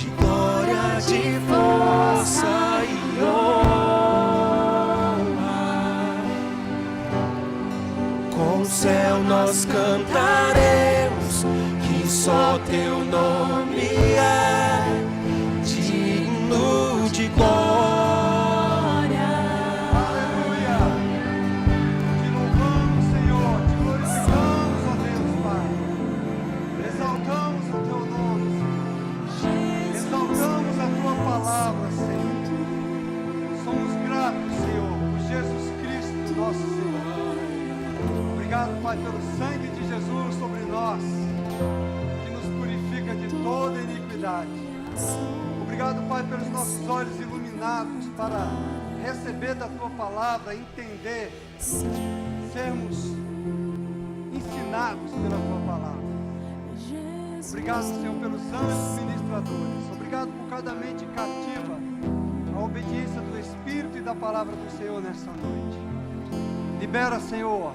de glória, de força e honra. Com o céu nós cantaremos que só teu nome é digno de glória. Aleluia! Te louvamos, Senhor, te glorificamos, ó Deus, Pai. Exaltamos o teu nome, Senhor. Exaltamos a tua palavra, Senhor. Somos gratos, Senhor, por Jesus Cristo, nosso Senhor. Obrigado, Pai, pelo sangue de Jesus sobre nós, que nos purifica de toda iniquidade. Obrigado, Pai, pelos nossos olhos iluminados para receber da tua palavra, entender, sermos ensinados pela tua palavra. Obrigado, Senhor, pelos anjos ministradores. Obrigado por cada mente cativa à obediência do Espírito e da palavra do Senhor nesta noite. Libera, Senhor,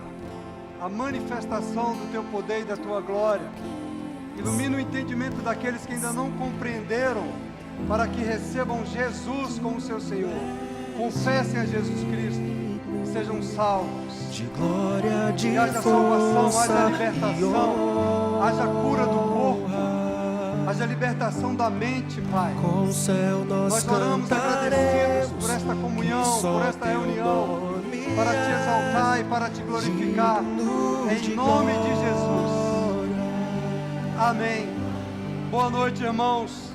a manifestação do teu poder e da tua glória. Ilumina o entendimento daqueles que ainda não compreenderam, para que recebam Jesus como seu Senhor. Confessem a Jesus Cristo e sejam salvos. De glória, de Que haja salvação, haja força libertação, haja cura do corpo, haja libertação da mente, Pai. Com o céu Nós oramos agradecidos por esta comunhão, por esta reunião, para te exaltar e para te glorificar, em nome de Jesus. Amém. Boa noite, irmãos.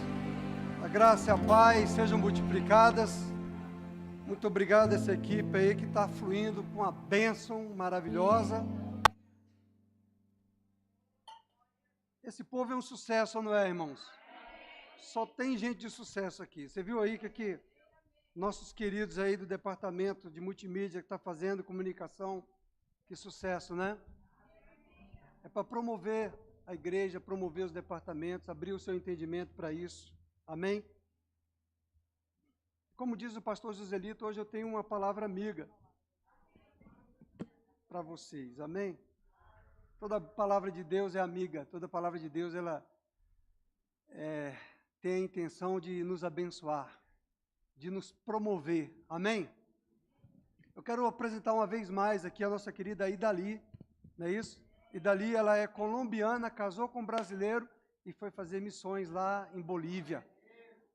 A graça e a paz sejam multiplicadas. Muito obrigado a essa equipe aí que está fluindo com uma bênção maravilhosa. Esse povo é um sucesso, não é, irmãos? Só tem gente de sucesso aqui. Você viu aí que aqui, nossos queridos aí do departamento de multimídia que está fazendo comunicação, que sucesso, né? É para promover a igreja, promover os departamentos, abrir o seu entendimento para isso. Amém? Como diz o pastor Joselito, hoje eu tenho uma palavra amiga para vocês. Amém? Toda palavra de Deus é amiga. Toda palavra de Deus, ela tem a intenção de nos abençoar, de nos promover. Amém? Eu quero apresentar uma vez mais aqui a nossa querida Idali, não é isso? Idali, ela é colombiana, casou com um brasileiro e foi fazer missões lá em Bolívia.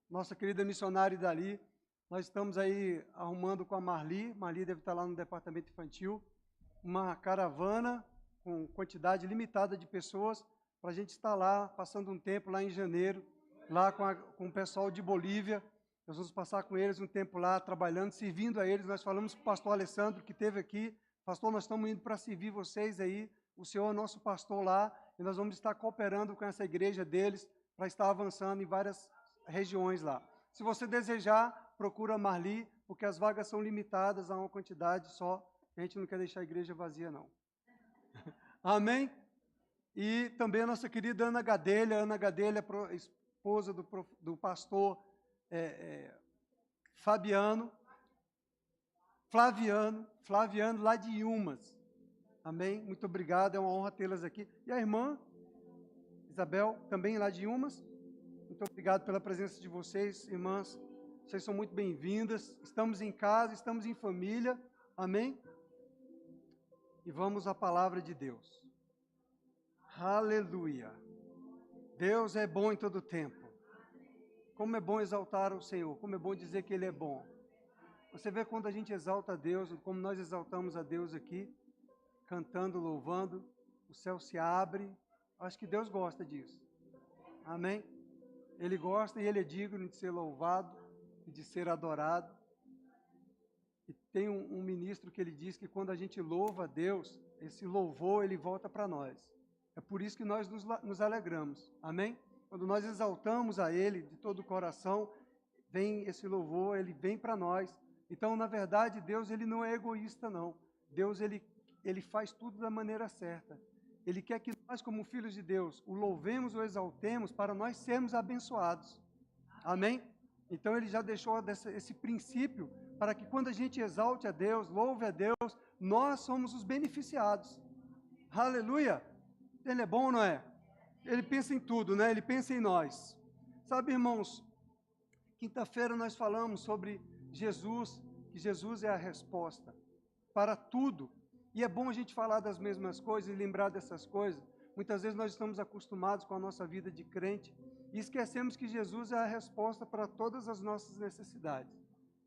Nossa querida missionária Idali, nós estamos aí arrumando com a Marli deve estar lá no departamento infantil, uma caravana com quantidade limitada de pessoas, para a gente estar lá, passando um tempo lá em janeiro, lá com o pessoal de Bolívia. Nós vamos passar com eles um tempo lá, trabalhando, servindo a eles. Nós falamos com o pastor Alessandro, que esteve aqui: pastor, nós estamos indo para servir vocês aí, o Senhor é nosso pastor lá, e nós vamos estar cooperando com essa igreja deles, para estar avançando em várias regiões lá. Se você desejar, procura a Marli, porque as vagas são limitadas a uma quantidade só. A gente não quer deixar a igreja vazia, não. Amém? E também a nossa querida Ana Gadelha. Ana Gadelha, esposa do pastor Flaviano, lá de Ilmas. Amém? Muito obrigado, é uma honra tê-las aqui. E a irmã Isabel, também lá de Ilmas. Muito obrigado pela presença de vocês, irmãs. Vocês são muito bem-vindas. Estamos em casa, estamos em família. Amém? E vamos à palavra de Deus. Aleluia. Deus é bom em todo tempo. Como é bom exaltar o Senhor. Como é bom dizer que Ele é bom. Você vê quando a gente exalta a Deus, como nós exaltamos a Deus aqui, cantando, louvando, o céu se abre. Acho que Deus gosta disso. Amém? Ele gosta e Ele é digno de ser louvado e de ser adorado. E tem um ministro que ele diz que quando a gente louva a Deus, esse louvor, ele volta para nós. É por isso que nós nos alegramos. Amém? Quando nós exaltamos a Ele de todo o coração, vem esse louvor, ele vem para nós. Então, na verdade, Deus, ele não é egoísta, não. Deus, ele faz tudo da maneira certa. Ele quer que nós, como filhos de Deus, o louvemos ou exaltemos para nós sermos abençoados. Amém? Então, ele já deixou esse princípio para que quando a gente exalte a Deus, louve a Deus, nós somos os beneficiados. Aleluia! Ele é bom, não é? Ele pensa em tudo, né? Ele pensa em nós. Sabe, irmãos, quinta-feira nós falamos sobre Jesus, que Jesus é a resposta para tudo. E é bom a gente falar das mesmas coisas e lembrar dessas coisas. Muitas vezes nós estamos acostumados com a nossa vida de crente e esquecemos que Jesus é a resposta para todas as nossas necessidades.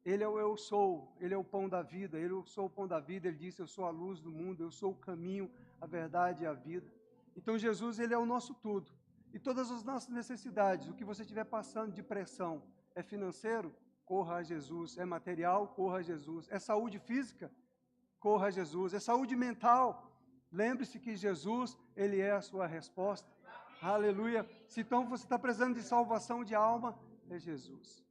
Ele é o eu sou, Ele é o pão da vida, eu sou o pão da vida, Ele disse, eu sou a luz do mundo, eu sou o caminho, a verdade e a vida. Então Jesus, Ele é o nosso tudo. E todas as nossas necessidades, o que você estiver passando de pressão, é financeiro? Corra a Jesus. É material? Corra a Jesus. É saúde física? Corra a Jesus. É saúde mental? Lembre-se que Jesus, Ele é a sua resposta. Aleluia. Se então você está precisando de salvação de alma, é Jesus.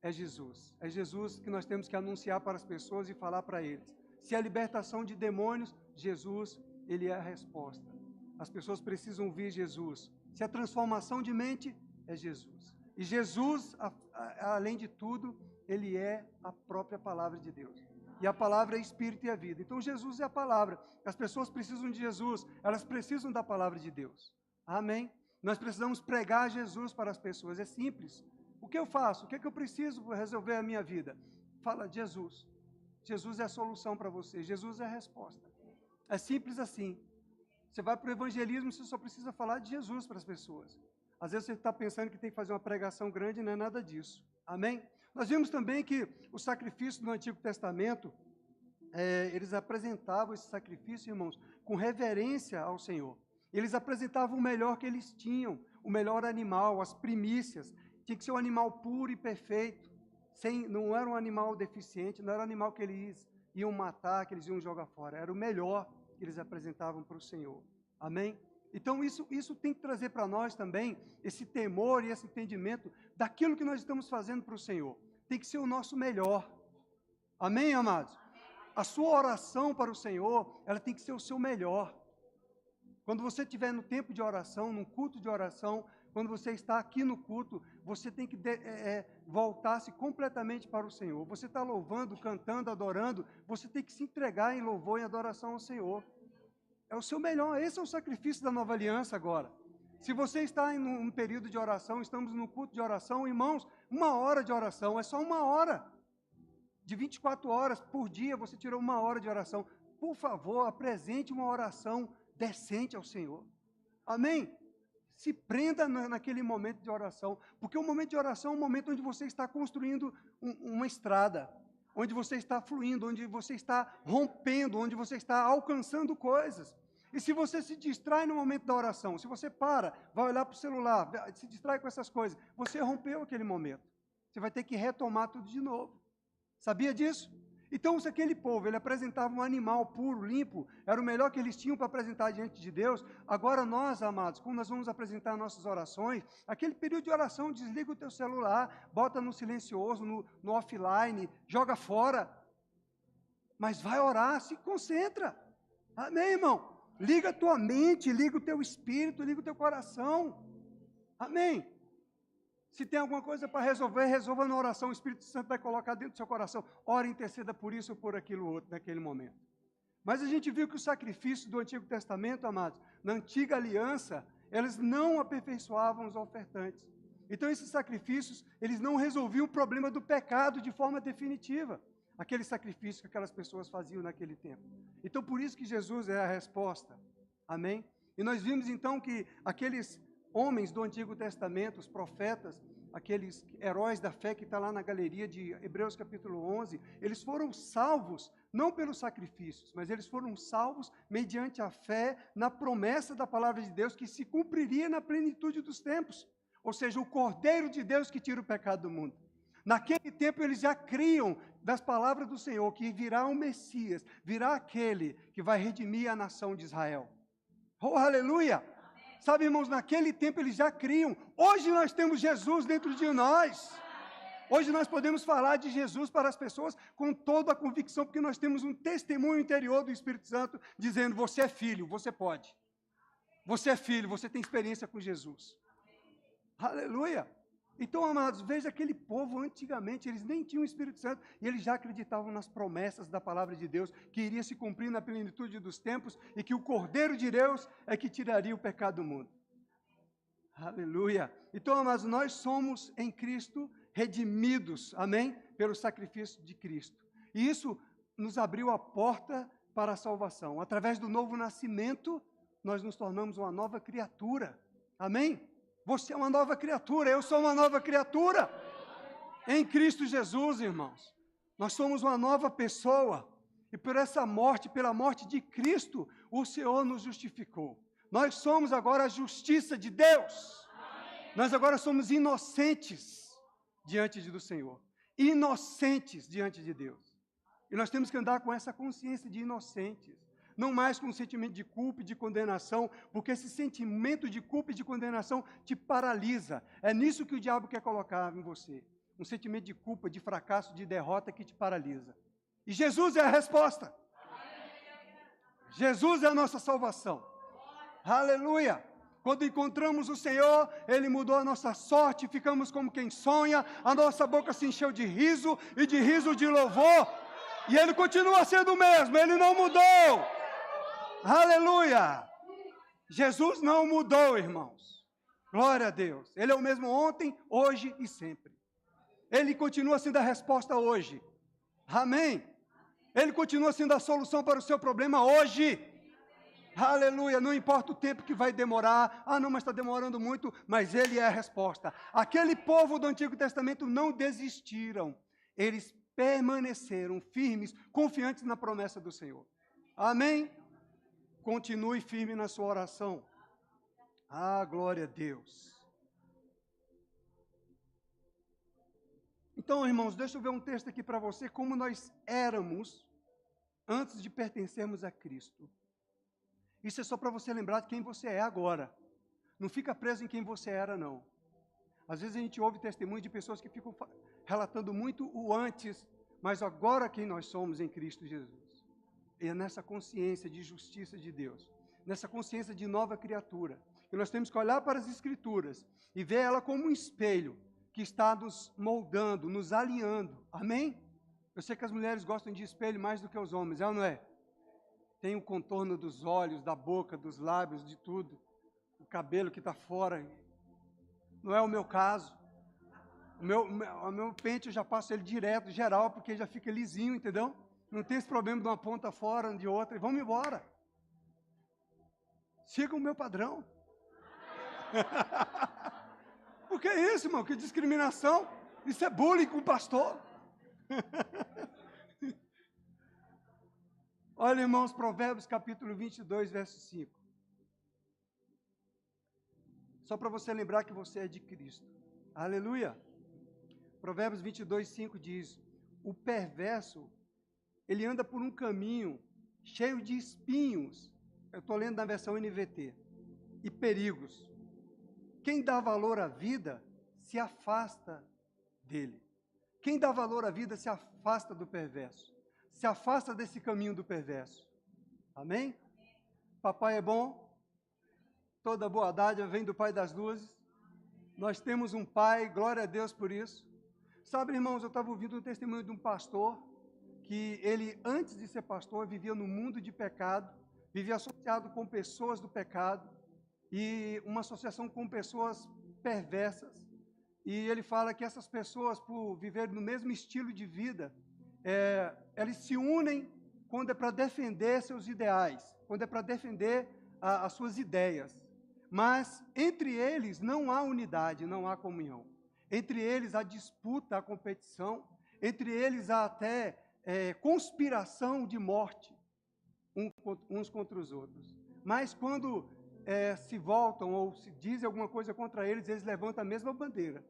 É Jesus. É Jesus que nós temos que anunciar para as pessoas e falar para eles. Se é libertação de demônios, Jesus, Ele é a resposta. As pessoas precisam ouvir Jesus. Se é transformação de mente, é Jesus. E Jesus, além de tudo, Ele é a própria palavra de Deus. E a palavra é espírito e a vida. Então Jesus é a palavra. As pessoas precisam de Jesus, elas precisam da palavra de Deus. Amém? Nós precisamos pregar Jesus para as pessoas. É simples. O que eu faço? O que é que eu preciso para resolver a minha vida? Fala Jesus. Jesus é a solução para você. Jesus é a resposta. É simples assim. Você vai para o evangelismo, você só precisa falar de Jesus para as pessoas. Às vezes você está pensando que tem que fazer uma pregação grande, não é nada disso. Amém? Nós vimos também que os sacrifícios do Antigo Testamento, eles apresentavam esse sacrifício, irmãos, com reverência ao Senhor. Eles apresentavam o melhor que eles tinham, o melhor animal, as primícias. Tinha que ser um animal puro e perfeito. Não era um animal deficiente, não era um animal que eles iam matar, que eles iam jogar fora. Era o melhor que eles apresentavam para o Senhor. Amém? Então isso tem que trazer para nós também esse temor e esse entendimento daquilo que nós estamos fazendo para o Senhor. Tem que ser o nosso melhor. Amém, amados? A sua oração para o Senhor, ela tem que ser o seu melhor. Quando você estiver no tempo de oração, num culto de oração, quando você está aqui no culto, você tem que voltar-se completamente para o Senhor. Você está louvando, cantando, adorando, você tem que se entregar em louvor e adoração ao Senhor. É o seu melhor, esse é o sacrifício da nova aliança agora. Se você está em um período de oração, estamos no culto de oração, irmãos, 1 hora de oração, é só 1 hora. De 24 horas por dia, você tirou 1 hora de oração. Por favor, apresente uma oração decente ao Senhor. Amém? Se prenda naquele momento de oração, porque o momento de oração é um momento onde você está construindo uma estrada, onde você está fluindo, onde você está rompendo, onde você está alcançando coisas. E se você se distrai no momento da oração, se você para, vai olhar para o celular, se distrai com essas coisas, você rompeu aquele momento. Você vai ter que retomar tudo de novo. Sabia disso? Então, se aquele povo, ele apresentava um animal puro, limpo, era o melhor que eles tinham para apresentar diante de Deus, agora nós, amados, como nós vamos apresentar nossas orações, aquele período de oração, desliga o teu celular, bota no silencioso, no offline, joga fora, mas vai orar, se concentra. Amém, irmão? Liga a tua mente, liga o teu espírito, liga o teu coração. Amém? Se tem alguma coisa para resolver, resolva na oração. O Espírito Santo vai colocar dentro do seu coração. Ora, interceda por isso ou por aquilo outro, naquele momento. Mas a gente viu que os sacrifícios do Antigo Testamento, amados, na antiga aliança, eles não aperfeiçoavam os ofertantes. Então, esses sacrifícios, eles não resolviam o problema do pecado de forma definitiva. Aquele sacrifício que aquelas pessoas faziam naquele tempo. Então, por isso que Jesus é a resposta. Amém? E nós vimos, então, que aqueles homens do Antigo Testamento, os profetas, aqueles heróis da fé que está lá na galeria de Hebreus capítulo 11, eles foram salvos, não pelos sacrifícios, mas eles foram salvos mediante a fé na promessa da palavra de Deus que se cumpriria na plenitude dos tempos. Ou seja, o Cordeiro de Deus que tira o pecado do mundo. Naquele tempo eles já criam das palavras do Senhor que virá um Messias, virá aquele que vai redimir a nação de Israel. Oh, aleluia! Sabe, irmãos, naquele tempo eles já criam. Hoje nós temos Jesus dentro de nós. Hoje nós podemos falar de Jesus para as pessoas com toda a convicção, porque nós temos um testemunho interior do Espírito Santo dizendo, você é filho, você pode. Você é filho, você tem experiência com Jesus. Aleluia! Então, amados, veja aquele povo antigamente, eles nem tinham o Espírito Santo e eles já acreditavam nas promessas da palavra de Deus, que iria se cumprir na plenitude dos tempos e que o Cordeiro de Deus é que tiraria o pecado do mundo. Aleluia. Então, amados, nós somos em Cristo redimidos, amém? Pelo sacrifício de Cristo. E isso nos abriu a porta para a salvação. Através do novo nascimento, nós nos tornamos uma nova criatura. Amém? Você é uma nova criatura, eu sou uma nova criatura. Em Cristo Jesus, irmãos. Nós somos uma nova pessoa. E por essa morte, pela morte de Cristo, o Senhor nos justificou. Nós somos agora a justiça de Deus. Nós agora somos inocentes diante do Senhor. Inocentes diante de Deus. E nós temos que andar com essa consciência de inocentes. Não mais com um sentimento de culpa e de condenação, porque esse sentimento de culpa e de condenação te paralisa. É nisso que o diabo quer colocar em você. Um sentimento de culpa, de fracasso, de derrota que te paralisa. E Jesus é a resposta. Jesus é a nossa salvação. Aleluia! Quando encontramos o Senhor, Ele mudou a nossa sorte, ficamos como quem sonha, a nossa boca se encheu de riso e de riso de louvor. E Ele continua sendo o mesmo, Ele não mudou. Aleluia! Jesus não mudou, irmãos. Glória a Deus. Ele é o mesmo ontem, hoje e sempre. Ele continua sendo a resposta hoje. Amém? Ele continua sendo a solução para o seu problema hoje. Aleluia, não importa o tempo que vai demorar. Ah, não, mas está demorando muito. Mas Ele é a resposta. Aquele povo do Antigo Testamento não desistiram. Eles permaneceram firmes, confiantes na promessa do Senhor. Amém? Continue firme na sua oração. Ah, glória a Deus. Então, irmãos, deixa eu ver um texto aqui para você, como nós éramos antes de pertencermos a Cristo. Isso é só para você lembrar de quem você é agora. Não fica preso em quem você era, não. Às vezes a gente ouve testemunho de pessoas que ficam relatando muito o antes, mas agora quem nós somos em Cristo Jesus. E é nessa consciência de justiça de Deus, nessa consciência de nova criatura, que nós temos que olhar para as Escrituras e ver ela como um espelho que está nos moldando, nos alinhando. Amém? Eu sei que as mulheres gostam de espelho mais do que os homens, é ou não é? Tem o contorno dos olhos, da boca, dos lábios, de tudo. O cabelo que está fora. Não é o meu caso. O meu pente eu já passo ele direto, geral, porque já fica lisinho, entendeu? Não tem esse problema de uma ponta fora, de outra, e vamos embora. Siga o meu padrão. O que é isso, irmão? Que discriminação? Isso é bullying com o pastor. Olha, irmãos, Provérbios capítulo 22, verso 5. Só para você lembrar que você é de Cristo. Aleluia. Provérbios 22, 5 diz: o perverso, ele anda por um caminho cheio de espinhos. Eu estou lendo na versão NVT. E perigos. Quem dá valor à vida se afasta dele. Quem dá valor à vida se afasta do perverso. Se afasta desse caminho do perverso. Amém? Papai é bom. Toda boa dádiva vem do Pai das luzes. Nós temos um Pai, glória a Deus por isso. Sabe, irmãos, eu estava ouvindo um testemunho de um pastor, que ele, antes de ser pastor, vivia no mundo de pecado, vivia associado com pessoas do pecado, e uma associação com pessoas perversas. E ele fala que essas pessoas, por viver no mesmo estilo de vida, eles se unem quando é para defender seus ideais, quando é para defender as suas ideias. Mas entre eles não há unidade, não há comunhão. Entre eles há disputa, há competição. Entre eles há até conspiração de morte, uns contra os outros. Mas quando se voltam ou se dizem alguma coisa contra eles, eles levantam a mesma bandeira.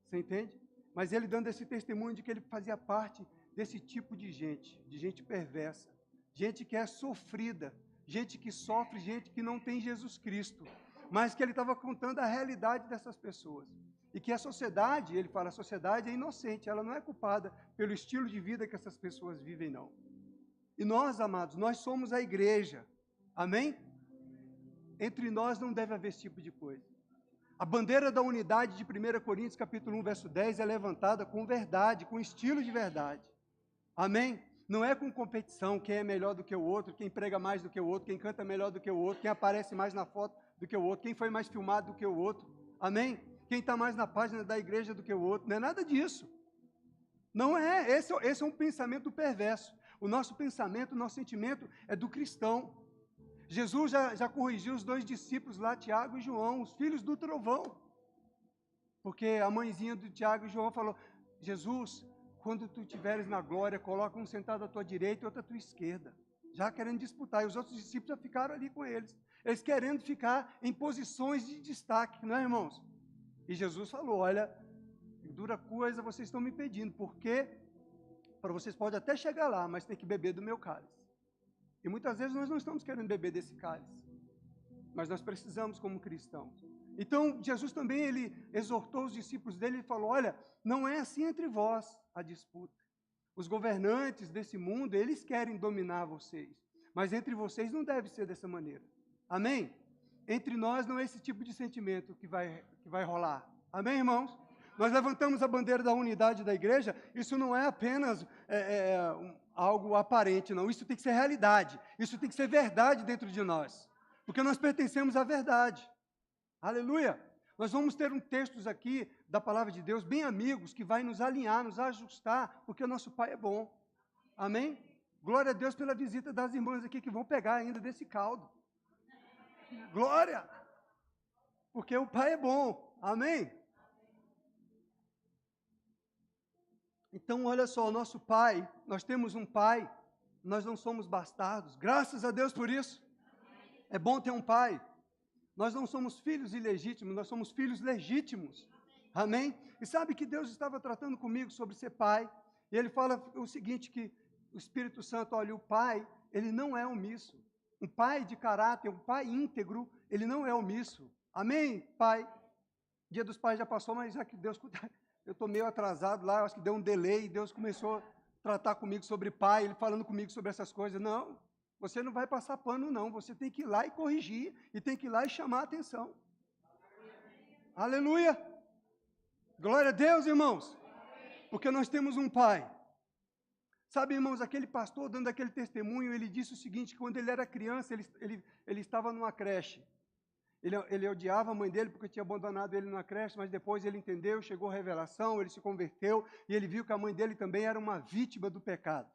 Você entende? Mas ele dando esse testemunho de que ele fazia parte desse tipo de gente perversa, gente que é sofrida, gente que sofre, gente que não tem Jesus Cristo, mas que ele estava contando a realidade dessas pessoas. E que a sociedade, ele fala, a sociedade é inocente, ela não é culpada pelo estilo de vida que essas pessoas vivem, não. E nós, amados, nós somos a igreja, amém? Entre nós não deve haver esse tipo de coisa. A bandeira da unidade de 1 Coríntios, capítulo 1, verso 10, é levantada com verdade, com estilo de verdade. Amém? Não é com competição, quem é melhor do que o outro, quem prega mais do que o outro, quem canta melhor do que o outro, quem aparece mais na foto do que o outro, quem foi mais filmado do que o outro. Amém? Quem está mais na página da igreja do que o outro. Não é nada disso. Não é. Esse é um pensamento perverso. O nosso pensamento, o nosso sentimento é do cristão. Jesus já corrigiu os 2 discípulos lá, Tiago e João, os filhos do trovão. Porque a mãezinha do Tiago e João falou, Jesus, quando tu estiveres na glória, coloca um sentado à tua direita e outro à tua esquerda. Já querendo disputar. E os outros discípulos já ficaram ali com eles. Eles querendo ficar em posições de destaque, não é, irmãos? E Jesus falou, olha, dura coisa vocês estão me pedindo, porque para vocês podem até chegar lá, mas tem que beber do meu cálice. E muitas vezes nós não estamos querendo beber desse cálice, mas nós precisamos como cristãos. Então, Jesus também, ele exortou os discípulos dele e falou, olha, não é assim entre vós a disputa. Os governantes desse mundo, eles querem dominar vocês, mas entre vocês não deve ser dessa maneira. Amém? Entre nós não é esse tipo de sentimento que vai rolar. Amém, irmãos? Nós levantamos a bandeira da unidade da igreja, isso não é apenas algo aparente, não. Isso tem que ser realidade, isso tem que ser verdade dentro de nós, porque nós pertencemos à verdade. Aleluia! Nós vamos ter textos aqui da palavra de Deus, bem amigos, que vai nos alinhar, nos ajustar, porque o nosso Pai é bom. Amém? Glória a Deus pela visita das irmãs aqui que vão pegar ainda desse caldo. Glória! Porque o Pai é bom. Amém? Então, olha só, o nosso Pai, nós temos um Pai, nós não somos bastardos. Graças a Deus por isso. É bom ter um Pai. Nós não somos filhos ilegítimos, nós somos filhos legítimos. Amém? E sabe que Deus estava tratando comigo sobre ser pai. E ele fala o seguinte, que o Espírito Santo, olha, o pai, ele não é omisso. Um pai de caráter, um pai íntegro, ele não é omisso. Amém, pai? Dia dos pais já passou, mas já que Deus... Eu estou meio atrasado lá, acho que deu um delay, e Deus começou a tratar comigo sobre pai, ele falando comigo sobre essas coisas. Não, você não vai passar pano, não. Você tem que ir lá e corrigir, e tem que ir lá e chamar a atenção. Aleluia! Glória a Deus, irmãos! Porque nós temos um pai. Sabe, irmãos, aquele pastor dando aquele testemunho, ele disse o seguinte, que quando ele era criança, ele estava numa creche. Ele odiava a mãe dele porque tinha abandonado ele numa creche, mas depois ele entendeu, chegou a revelação, ele se converteu, e ele viu que a mãe dele também era uma vítima do pecado.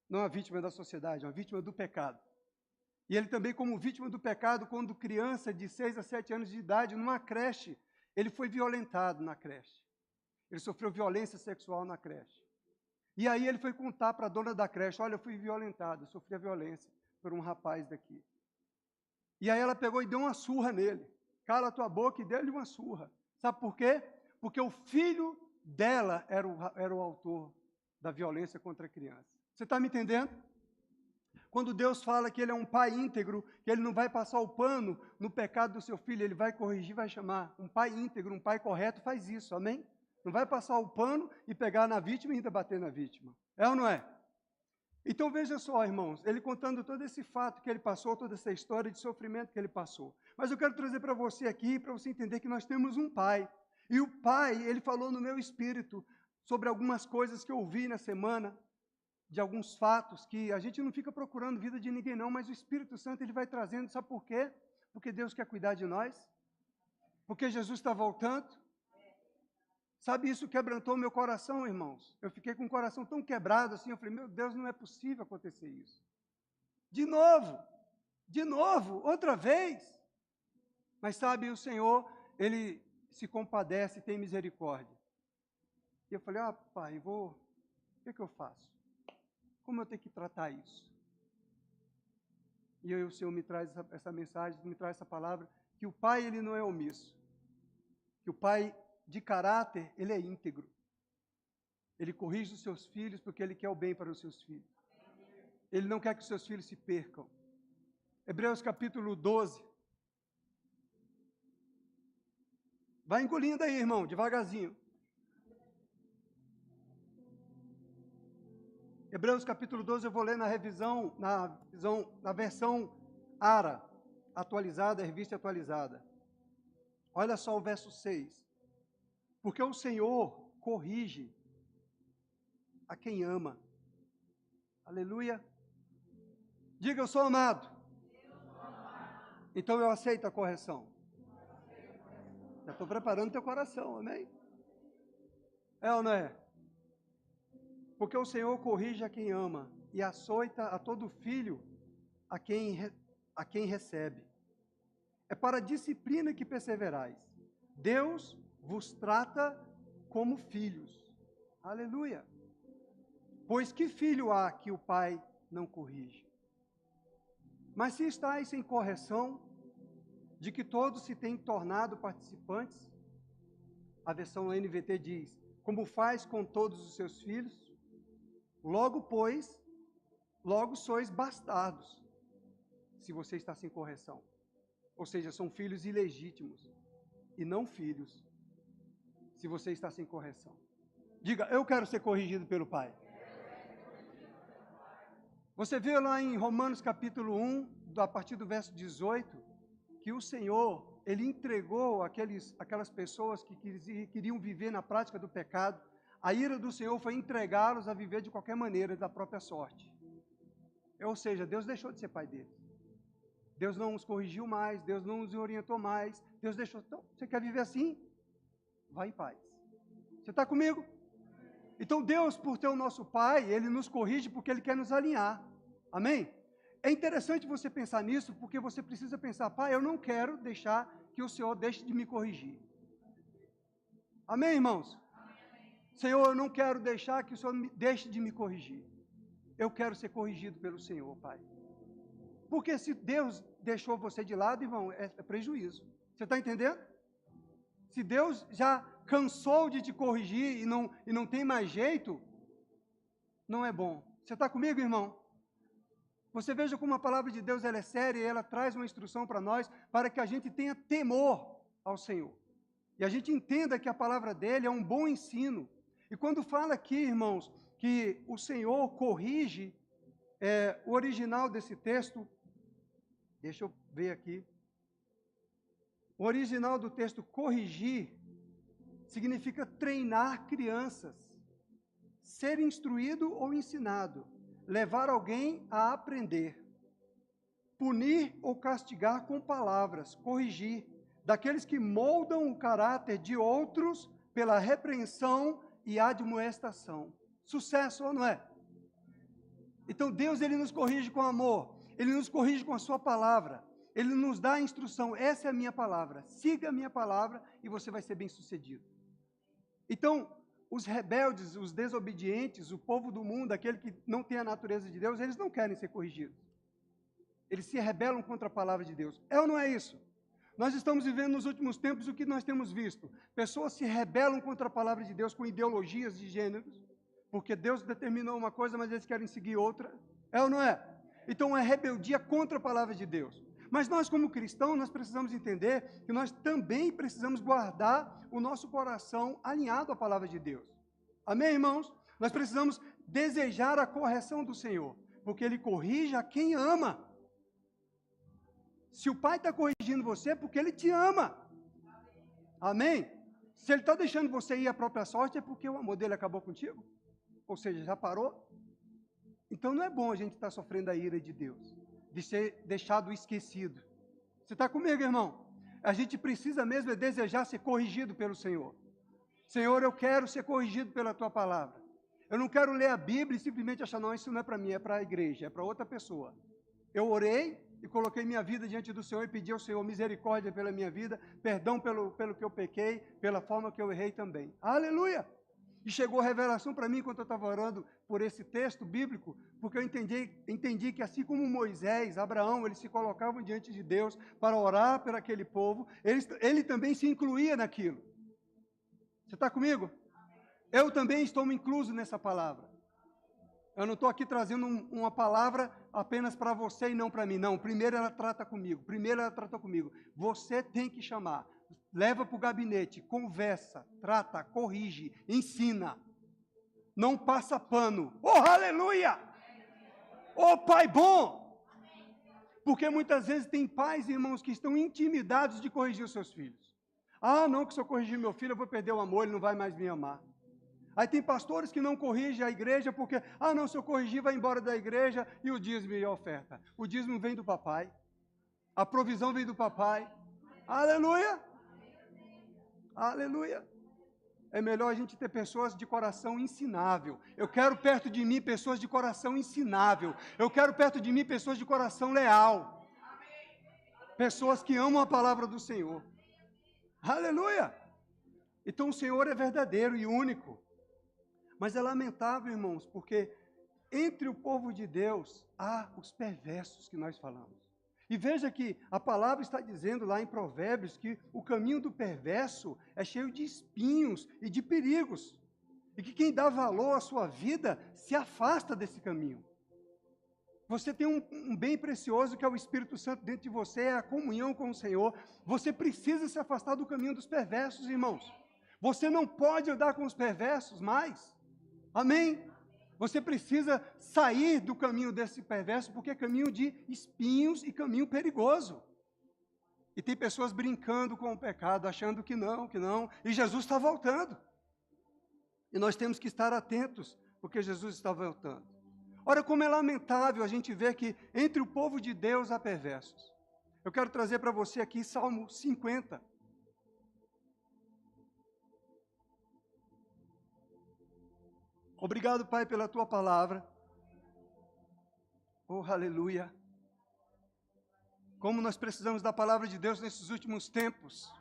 Não uma vítima da sociedade, uma vítima do pecado. E ele também, como vítima do pecado, quando criança de 6 a 7 anos de idade, numa creche, ele foi violentado na creche. Ele sofreu violência sexual na creche. E aí ele foi contar para a dona da creche, olha, eu fui violentado, eu sofri a violência por um rapaz daqui. E aí ela pegou e deu uma surra nele. Cala a tua boca e deu-lhe uma surra. Sabe por quê? Porque o filho dela era o autor da violência contra a criança. Você está me entendendo? Quando Deus fala que Ele é um pai íntegro, que Ele não vai passar o pano no pecado do seu filho, Ele vai corrigir, vai chamar. Um pai íntegro, um pai correto faz isso, amém? Não vai passar o pano e pegar na vítima e ainda bater na vítima. É ou não é? Então veja só, irmãos, ele contando todo esse fato que ele passou, toda essa história de sofrimento que ele passou. Mas eu quero trazer para você aqui, para você entender que nós temos um pai. E o pai, ele falou no meu espírito sobre algumas coisas que eu ouvi na semana, de alguns fatos, que a gente não fica procurando vida de ninguém não, mas o Espírito Santo ele vai trazendo, sabe por quê? Porque Deus quer cuidar de nós, porque Jesus está voltando. Sabe, isso quebrantou meu coração, irmãos. Eu fiquei com o coração tão quebrado assim, eu falei, meu Deus, não é possível acontecer isso. De novo, outra vez. Mas sabe, o Senhor, Ele se compadece, tem misericórdia. E eu falei, pai, o que eu faço? Como eu tenho que tratar isso? E aí o Senhor me traz essa mensagem, me traz essa palavra, que o pai, ele não é omisso. Que o pai, de caráter, ele é íntegro. Ele corrige os seus filhos porque ele quer o bem para os seus filhos. Ele não quer que os seus filhos se percam. Hebreus capítulo 12. Vai engolindo aí, irmão, devagarzinho. Hebreus capítulo 12, eu vou ler na versão ARA, atualizada, revista atualizada. Olha só o verso 6. Porque o Senhor corrige a quem ama. Aleluia. Diga, eu sou amado. Então eu aceito a correção. Já estou preparando teu coração, amém? É ou não é? Porque o Senhor corrige a quem ama e açoita a todo filho a quem recebe. É para a disciplina que perseverais. Deus vos trata como filhos. Aleluia. Pois que filho há que o pai não corrige? Mas se estáis sem correção, de que todos se têm tornado participantes, a versão NVT diz, como faz com todos os seus filhos, logo sois bastardos, se você está sem correção. Ou seja, são filhos ilegítimos e não filhos, se você está sem correção. Diga, eu quero ser corrigido pelo Pai. Você vê lá em Romanos capítulo 1, a partir do verso 18, que o Senhor, Ele entregou aquelas pessoas que queriam viver na prática do pecado. A ira do Senhor foi entregá-los a viver de qualquer maneira, da própria sorte. Ou seja, Deus deixou de ser pai deles. Deus não os corrigiu mais, Deus não os orientou mais, Deus deixou. Então, você quer viver assim? Vá em paz. Você está comigo? Então Deus, por ter o nosso Pai, Ele nos corrige porque Ele quer nos alinhar. Amém? É interessante você pensar nisso, porque você precisa pensar, Pai, eu não quero deixar que o Senhor deixe de me corrigir. Amém, irmãos? Senhor, eu não quero deixar que o Senhor deixe de me corrigir. Eu quero ser corrigido pelo Senhor, Pai. Porque se Deus deixou você de lado, irmão, é prejuízo. Você está entendendo? Se Deus já cansou de te corrigir e não tem mais jeito, não é bom. Você está comigo, irmão? Você veja como a palavra de Deus ela é séria e ela traz uma instrução para nós, para que a gente tenha temor ao Senhor. E a gente entenda que a palavra dele é um bom ensino. E quando fala aqui, irmãos, que o Senhor corrige, o original desse texto, deixa eu ver aqui. O original do texto corrigir significa treinar crianças, ser instruído ou ensinado, levar alguém a aprender, punir ou castigar com palavras, corrigir, daqueles que moldam o caráter de outros pela repreensão e admoestação. Sucesso ou não é? Então Deus ele nos corrige com amor, Ele nos corrige com a sua palavra, Ele nos dá a instrução, essa é a minha palavra, siga a minha palavra e você vai ser bem sucedido. Então, os rebeldes, os desobedientes, o povo do mundo, aquele que não tem a natureza de Deus, eles não querem ser corrigidos. Eles se rebelam contra a palavra de Deus. É ou não é isso? Nós estamos vivendo nos últimos tempos o que nós temos visto. Pessoas se rebelam contra a palavra de Deus com ideologias de gêneros, porque Deus determinou uma coisa, mas eles querem seguir outra. É ou não é? Então é rebeldia contra a palavra de Deus. Mas nós, como cristãos, nós precisamos entender que nós também precisamos guardar o nosso coração alinhado à palavra de Deus. Amém, irmãos? Nós precisamos desejar a correção do Senhor, porque Ele corrige a quem ama. Se o Pai está corrigindo você, é porque Ele te ama. Amém? Se Ele está deixando você ir à própria sorte, é porque o amor dele acabou contigo. Ou seja, já parou? Então não é bom a gente estar sofrendo a ira de Deus, de ser deixado esquecido. Você está comigo, irmão? A gente precisa mesmo desejar ser corrigido pelo Senhor. Senhor, eu quero ser corrigido pela Tua palavra. Eu não quero ler a Bíblia e simplesmente achar, não, isso não é para mim, é para a igreja, é para outra pessoa. Eu orei e coloquei minha vida diante do Senhor e pedi ao Senhor misericórdia pela minha vida, perdão pelo que eu pequei, pela forma que eu errei também. Aleluia! E chegou a revelação para mim enquanto eu estava orando por esse texto bíblico, porque eu entendi que assim como Moisés, Abraão, eles se colocavam diante de Deus para orar por aquele povo, ele também se incluía naquilo. Você está comigo? Eu também estou incluso nessa palavra. Eu não estou aqui trazendo uma palavra apenas para você e não para mim. Não, primeiro ela trata comigo. Você tem que chamar. Leva para o gabinete, conversa, trata, corrige, ensina. Não passa pano. Oh, aleluia! Oh, Pai bom! Porque muitas vezes tem pais e irmãos que estão intimidados de corrigir os seus filhos. Ah, não, que se eu corrigir meu filho eu vou perder o amor, ele não vai mais me amar. Aí tem pastores que não corrigem a igreja porque, ah não, se eu corrigir vai embora da igreja e o dízimo e a oferta. O dízimo vem do papai. A provisão vem do papai. Aleluia! Aleluia! É melhor a gente ter pessoas de coração ensinável. Eu quero perto de mim pessoas de coração ensinável. Eu quero perto de mim pessoas de coração leal. Pessoas que amam a palavra do Senhor. Aleluia! Então o Senhor é verdadeiro e único. Mas é lamentável, irmãos, porque entre o povo de Deus há os perversos que nós falamos. E veja que a palavra está dizendo lá em Provérbios que o caminho do perverso é cheio de espinhos e de perigos. E que quem dá valor à sua vida se afasta desse caminho. Você tem um bem precioso que é o Espírito Santo dentro de você, é a comunhão com o Senhor. Você precisa se afastar do caminho dos perversos, irmãos. Você não pode andar com os perversos mais. Amém? Você precisa sair do caminho desse perverso, porque é caminho de espinhos e caminho perigoso. E tem pessoas brincando com o pecado, achando que não, e Jesus está voltando. E nós temos que estar atentos, porque Jesus está voltando. Ora, como é lamentável a gente ver que entre o povo de Deus há perversos. Eu quero trazer para você aqui Salmo 50. Obrigado, Pai, pela Tua palavra. Oh, aleluia. Como nós precisamos da palavra de Deus nesses últimos tempos.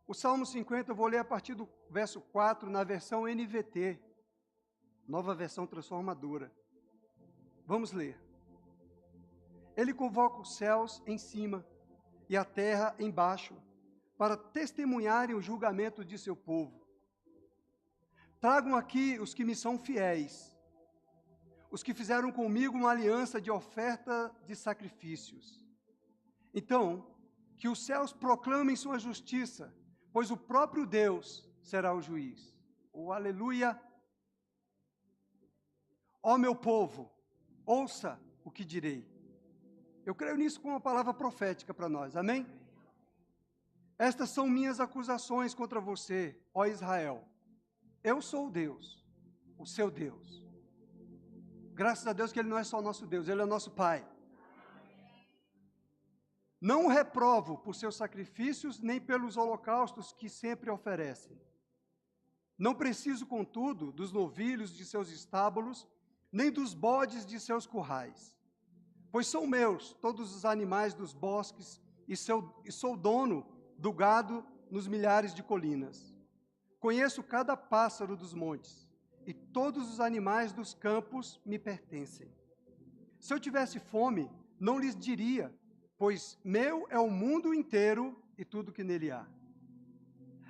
O Salmo 50, eu vou ler a partir do verso 4, na versão NVT, nova versão transformadora. Vamos ler. Ele convoca os céus em cima e a terra embaixo, para testemunharem o julgamento de seu povo. Tragam aqui os que me são fiéis, os que fizeram comigo uma aliança de oferta de sacrifícios. Então, que os céus proclamem sua justiça, pois o próprio Deus será o juiz. Oh, aleluia! Ó meu povo, ouça o que direi. Eu creio nisso com uma palavra profética para nós, amém? Estas são minhas acusações contra você, ó Israel. Eu sou o Deus, o seu Deus. Graças a Deus que Ele não é só nosso Deus, Ele é nosso Pai. Não o reprovo por seus sacrifícios, nem pelos holocaustos que sempre oferecem. Não preciso, contudo, dos novilhos de seus estábulos, nem dos bodes de seus currais. Pois são meus todos os animais dos bosques, e sou dono do gado nos milhares de colinas. Conheço cada pássaro dos montes, e todos os animais dos campos me pertencem. Se eu tivesse fome, não lhes diria, pois meu é o mundo inteiro e tudo que nele há.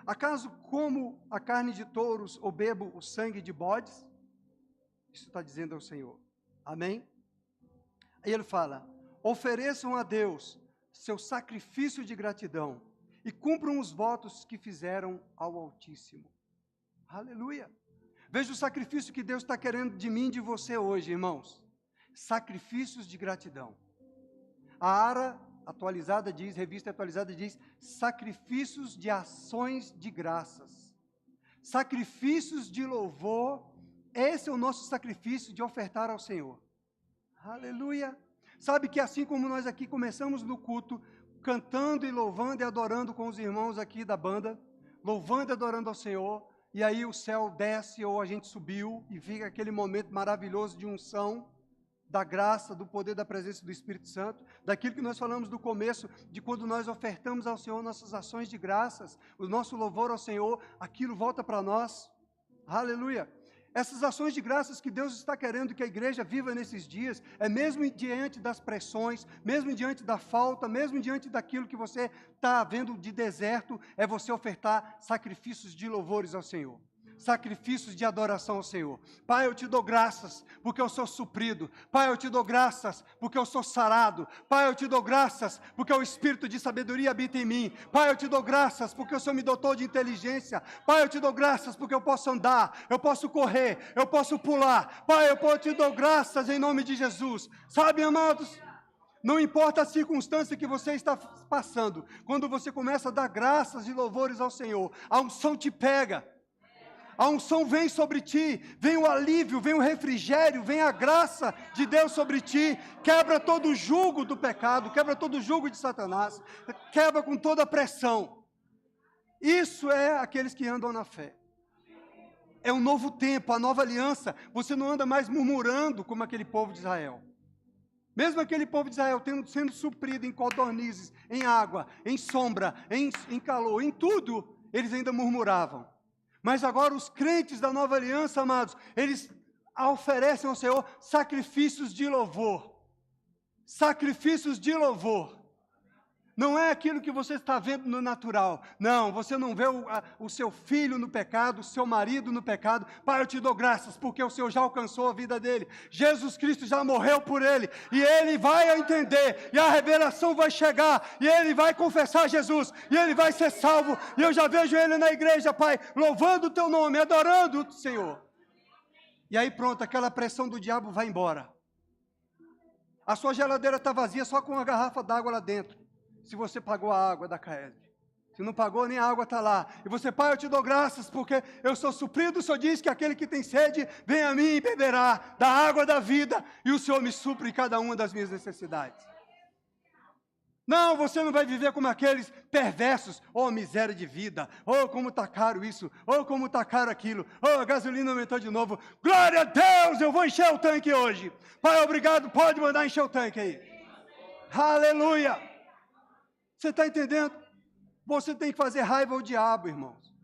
Acaso como a carne de touros ou bebo o sangue de bodes? Isso está dizendo ao Senhor. Amém? Aí ele fala, ofereçam a Deus seu sacrifício de gratidão, e cumpram os votos que fizeram ao Altíssimo. Aleluia! Veja o sacrifício que Deus está querendo de mim e de você hoje, irmãos. Sacrifícios de gratidão. A ARA atualizada diz, revista atualizada diz, sacrifícios de ações de graças. Sacrifícios de louvor, esse é o nosso sacrifício de ofertar ao Senhor. Aleluia! Sabe que assim como nós aqui começamos no culto, cantando e louvando e adorando com os irmãos aqui da banda, louvando e adorando ao Senhor, e aí o céu desce ou a gente subiu e fica aquele momento maravilhoso de unção, da graça, do poder da presença do Espírito Santo, daquilo que nós falamos no começo, de quando nós ofertamos ao Senhor nossas ações de graças, o nosso louvor ao Senhor, aquilo volta para nós. Aleluia! Essas ações de graças que Deus está querendo que a igreja viva nesses dias, é mesmo diante das pressões, mesmo diante da falta, mesmo diante daquilo que você está vendo de deserto, é você ofertar sacrifícios de louvores ao Senhor. Sacrifícios de adoração ao Senhor. Pai, eu te dou graças porque eu sou suprido. Pai, eu te dou graças porque eu sou sarado. Pai, eu te dou graças porque o Espírito de sabedoria habita em mim. Pai, eu te dou graças porque o Senhor me dotou de inteligência. Pai, eu te dou graças porque eu posso andar, eu posso correr, eu posso pular. Pai, eu te dou graças em nome de Jesus. Sabe, amados? Não importa a circunstância que você está passando, quando você começa a dar graças e louvores ao Senhor, a unção te pega. A unção vem sobre ti, vem o alívio, vem o refrigério, vem a graça de Deus sobre ti, quebra todo o jugo do pecado, quebra todo o jugo de Satanás, quebra com toda a pressão. Isso é aqueles que andam na fé. É um novo tempo, a nova aliança. Você não anda mais murmurando como aquele povo de Israel. Mesmo aquele povo de Israel sendo suprido em codornizes, em água, em sombra, em calor, em tudo, eles ainda murmuravam. Mas agora os crentes da nova aliança, amados, eles oferecem ao Senhor sacrifícios de louvor. Sacrifícios de louvor. Não é aquilo que você está vendo no natural. Não, você não vê o seu filho no pecado, o seu marido no pecado. Pai, eu te dou graças, porque o Senhor já alcançou a vida dele. Jesus Cristo já morreu por ele. E ele vai entender. E a revelação vai chegar. E ele vai confessar Jesus. E ele vai ser salvo. E eu já vejo ele na igreja, Pai, louvando o teu nome, adorando o Senhor. E aí pronto, aquela pressão do diabo vai embora. A sua geladeira está vazia só com uma garrafa d'água lá dentro. Se você pagou a água da Caesb. Se não pagou, nem a água está lá. E você, Pai, eu te dou graças, porque eu sou suprido. O Senhor diz que aquele que tem sede, vem a mim e beberá da água da vida. E o Senhor me supre cada uma das minhas necessidades. Não, você não vai viver como aqueles perversos. Oh, miséria de vida. Oh, como está caro isso. Oh, como está caro aquilo. Oh, a gasolina aumentou de novo. Glória a Deus, eu vou encher o tanque hoje. Pai, obrigado, pode mandar encher o tanque aí. Aleluia. Você está entendendo? Você tem que fazer raiva ao diabo, irmãos.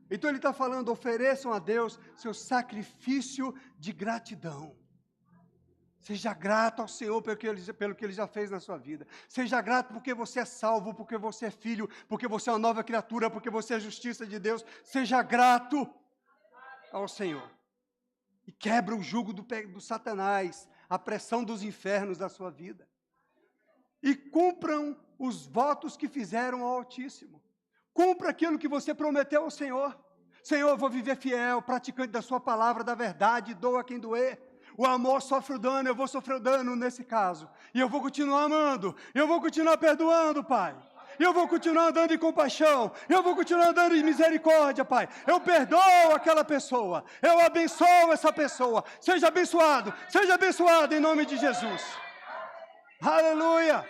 Então ele está falando, ofereçam a Deus seu sacrifício de gratidão. Seja grato ao Senhor pelo que Ele já fez na sua vida. Seja grato porque você é salvo, porque você é filho, porque você é uma nova criatura, porque você é justiça de Deus. Seja grato ao Senhor. E quebra o jugo do Satanás, a pressão dos infernos da sua vida. E cumpram os votos que fizeram ao Altíssimo. Cumpra aquilo que você prometeu ao Senhor. Senhor, eu vou viver fiel, praticante da sua palavra, da verdade, doa quem doer. O amor sofre o dano, eu vou sofrer o dano nesse caso. E eu vou continuar amando, eu vou continuar perdoando, Pai. Eu vou continuar andando em compaixão, eu vou continuar andando em misericórdia, Pai. Eu perdoo aquela pessoa, eu abençoo essa pessoa. Seja abençoado em nome de Jesus. Aleluia!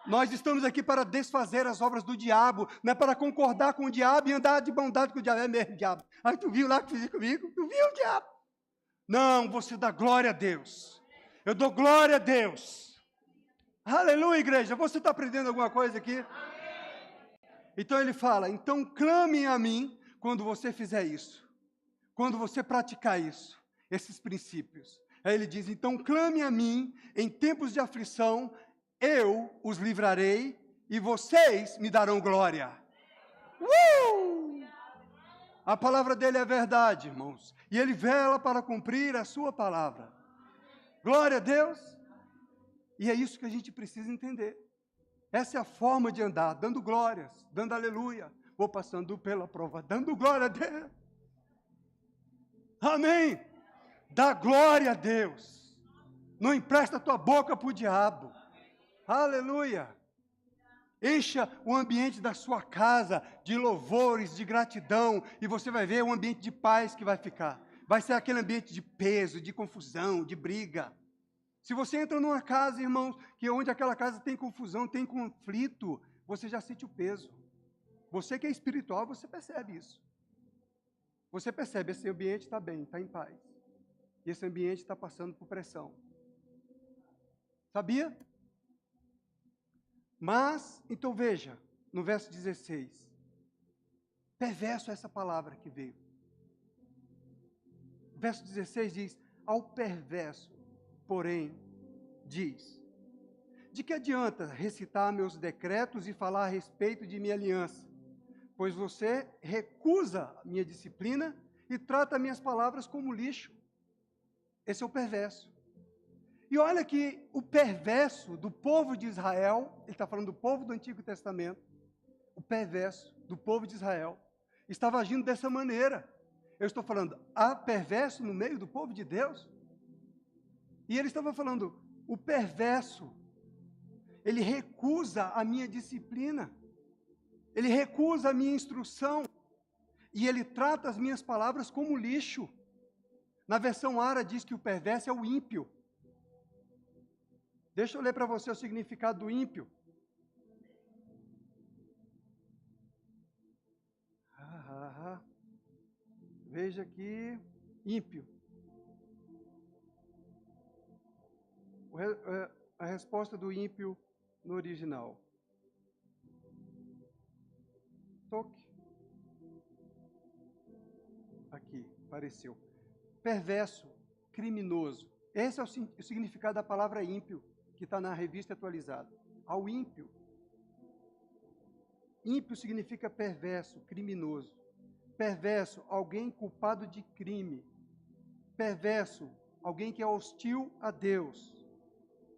Nós estamos aqui para desfazer as obras do diabo, não é para concordar com o diabo e andar de bondade com o diabo. É mesmo, diabo. Aí tu viu lá que fiz comigo? Tu viu, diabo? Não, você dá glória a Deus. Eu dou glória a Deus. Aleluia, igreja. Você está aprendendo alguma coisa aqui? Então ele fala, então clame a mim quando você fizer isso. Quando você praticar isso, esses princípios. Aí ele diz, então clame a mim em tempos de aflição, eu os livrarei e vocês me darão glória. A palavra dele é verdade, irmãos. E ele vela para cumprir a sua palavra. Glória a Deus. E é isso que a gente precisa entender. Essa é a forma de andar, dando glórias, dando aleluia. Vou passando pela prova, dando glória a Deus. Amém. Dá glória a Deus. Não empresta a tua boca para o diabo. Aleluia! Encha o ambiente da sua casa de louvores, de gratidão, e você vai ver um ambiente de paz que vai ficar. Vai ser aquele ambiente de peso, de confusão, de briga. Se você entra numa casa, irmãos, que onde aquela casa tem confusão, tem conflito, você já sente o peso. Você que é espiritual, você percebe isso. Você percebe, esse ambiente está bem, está em paz. E esse ambiente está passando por pressão. Sabia? Mas, então veja, no verso 16, perverso é essa palavra que veio. O verso 16 diz, ao perverso, porém, diz, de que adianta recitar meus decretos e falar a respeito de minha aliança? Pois você recusa minha disciplina e trata minhas palavras como lixo. Esse é o perverso. E olha que o perverso do povo de Israel, ele está falando do povo do Antigo Testamento, o perverso do povo de Israel, estava agindo dessa maneira. Eu estou falando, há perverso no meio do povo de Deus? E ele estava falando, o perverso, ele recusa a minha disciplina, ele recusa a minha instrução, E ele trata as minhas palavras como lixo. Na versão Ara diz que o perverso é o ímpio. Deixa eu ler para você o significado do ímpio. Veja aqui, ímpio. A resposta do ímpio no original. Toque. Aqui, apareceu. Perverso, criminoso. Esse é o significado da palavra ímpio, que está na revista atualizada. Ao ímpio. Ímpio significa perverso, criminoso. Perverso, alguém culpado de crime. Perverso, alguém que é hostil a Deus.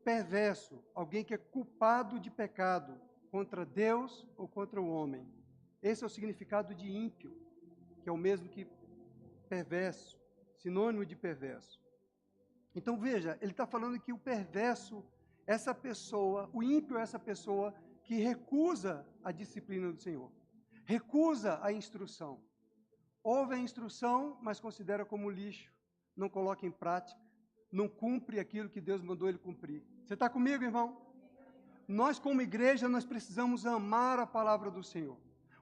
Perverso, alguém que é culpado de pecado contra Deus ou contra o homem. Esse é o significado de ímpio, que é o mesmo que perverso, sinônimo de perverso. Então veja, ele está falando que o perverso, essa pessoa, o ímpio é essa pessoa que recusa a disciplina do Senhor, recusa a instrução. Ouve a instrução, mas considera como lixo, não coloca em prática, não cumpre aquilo que Deus mandou ele cumprir. Você está comigo, irmão? Nós, como igreja, nós precisamos amar a palavra do Senhor.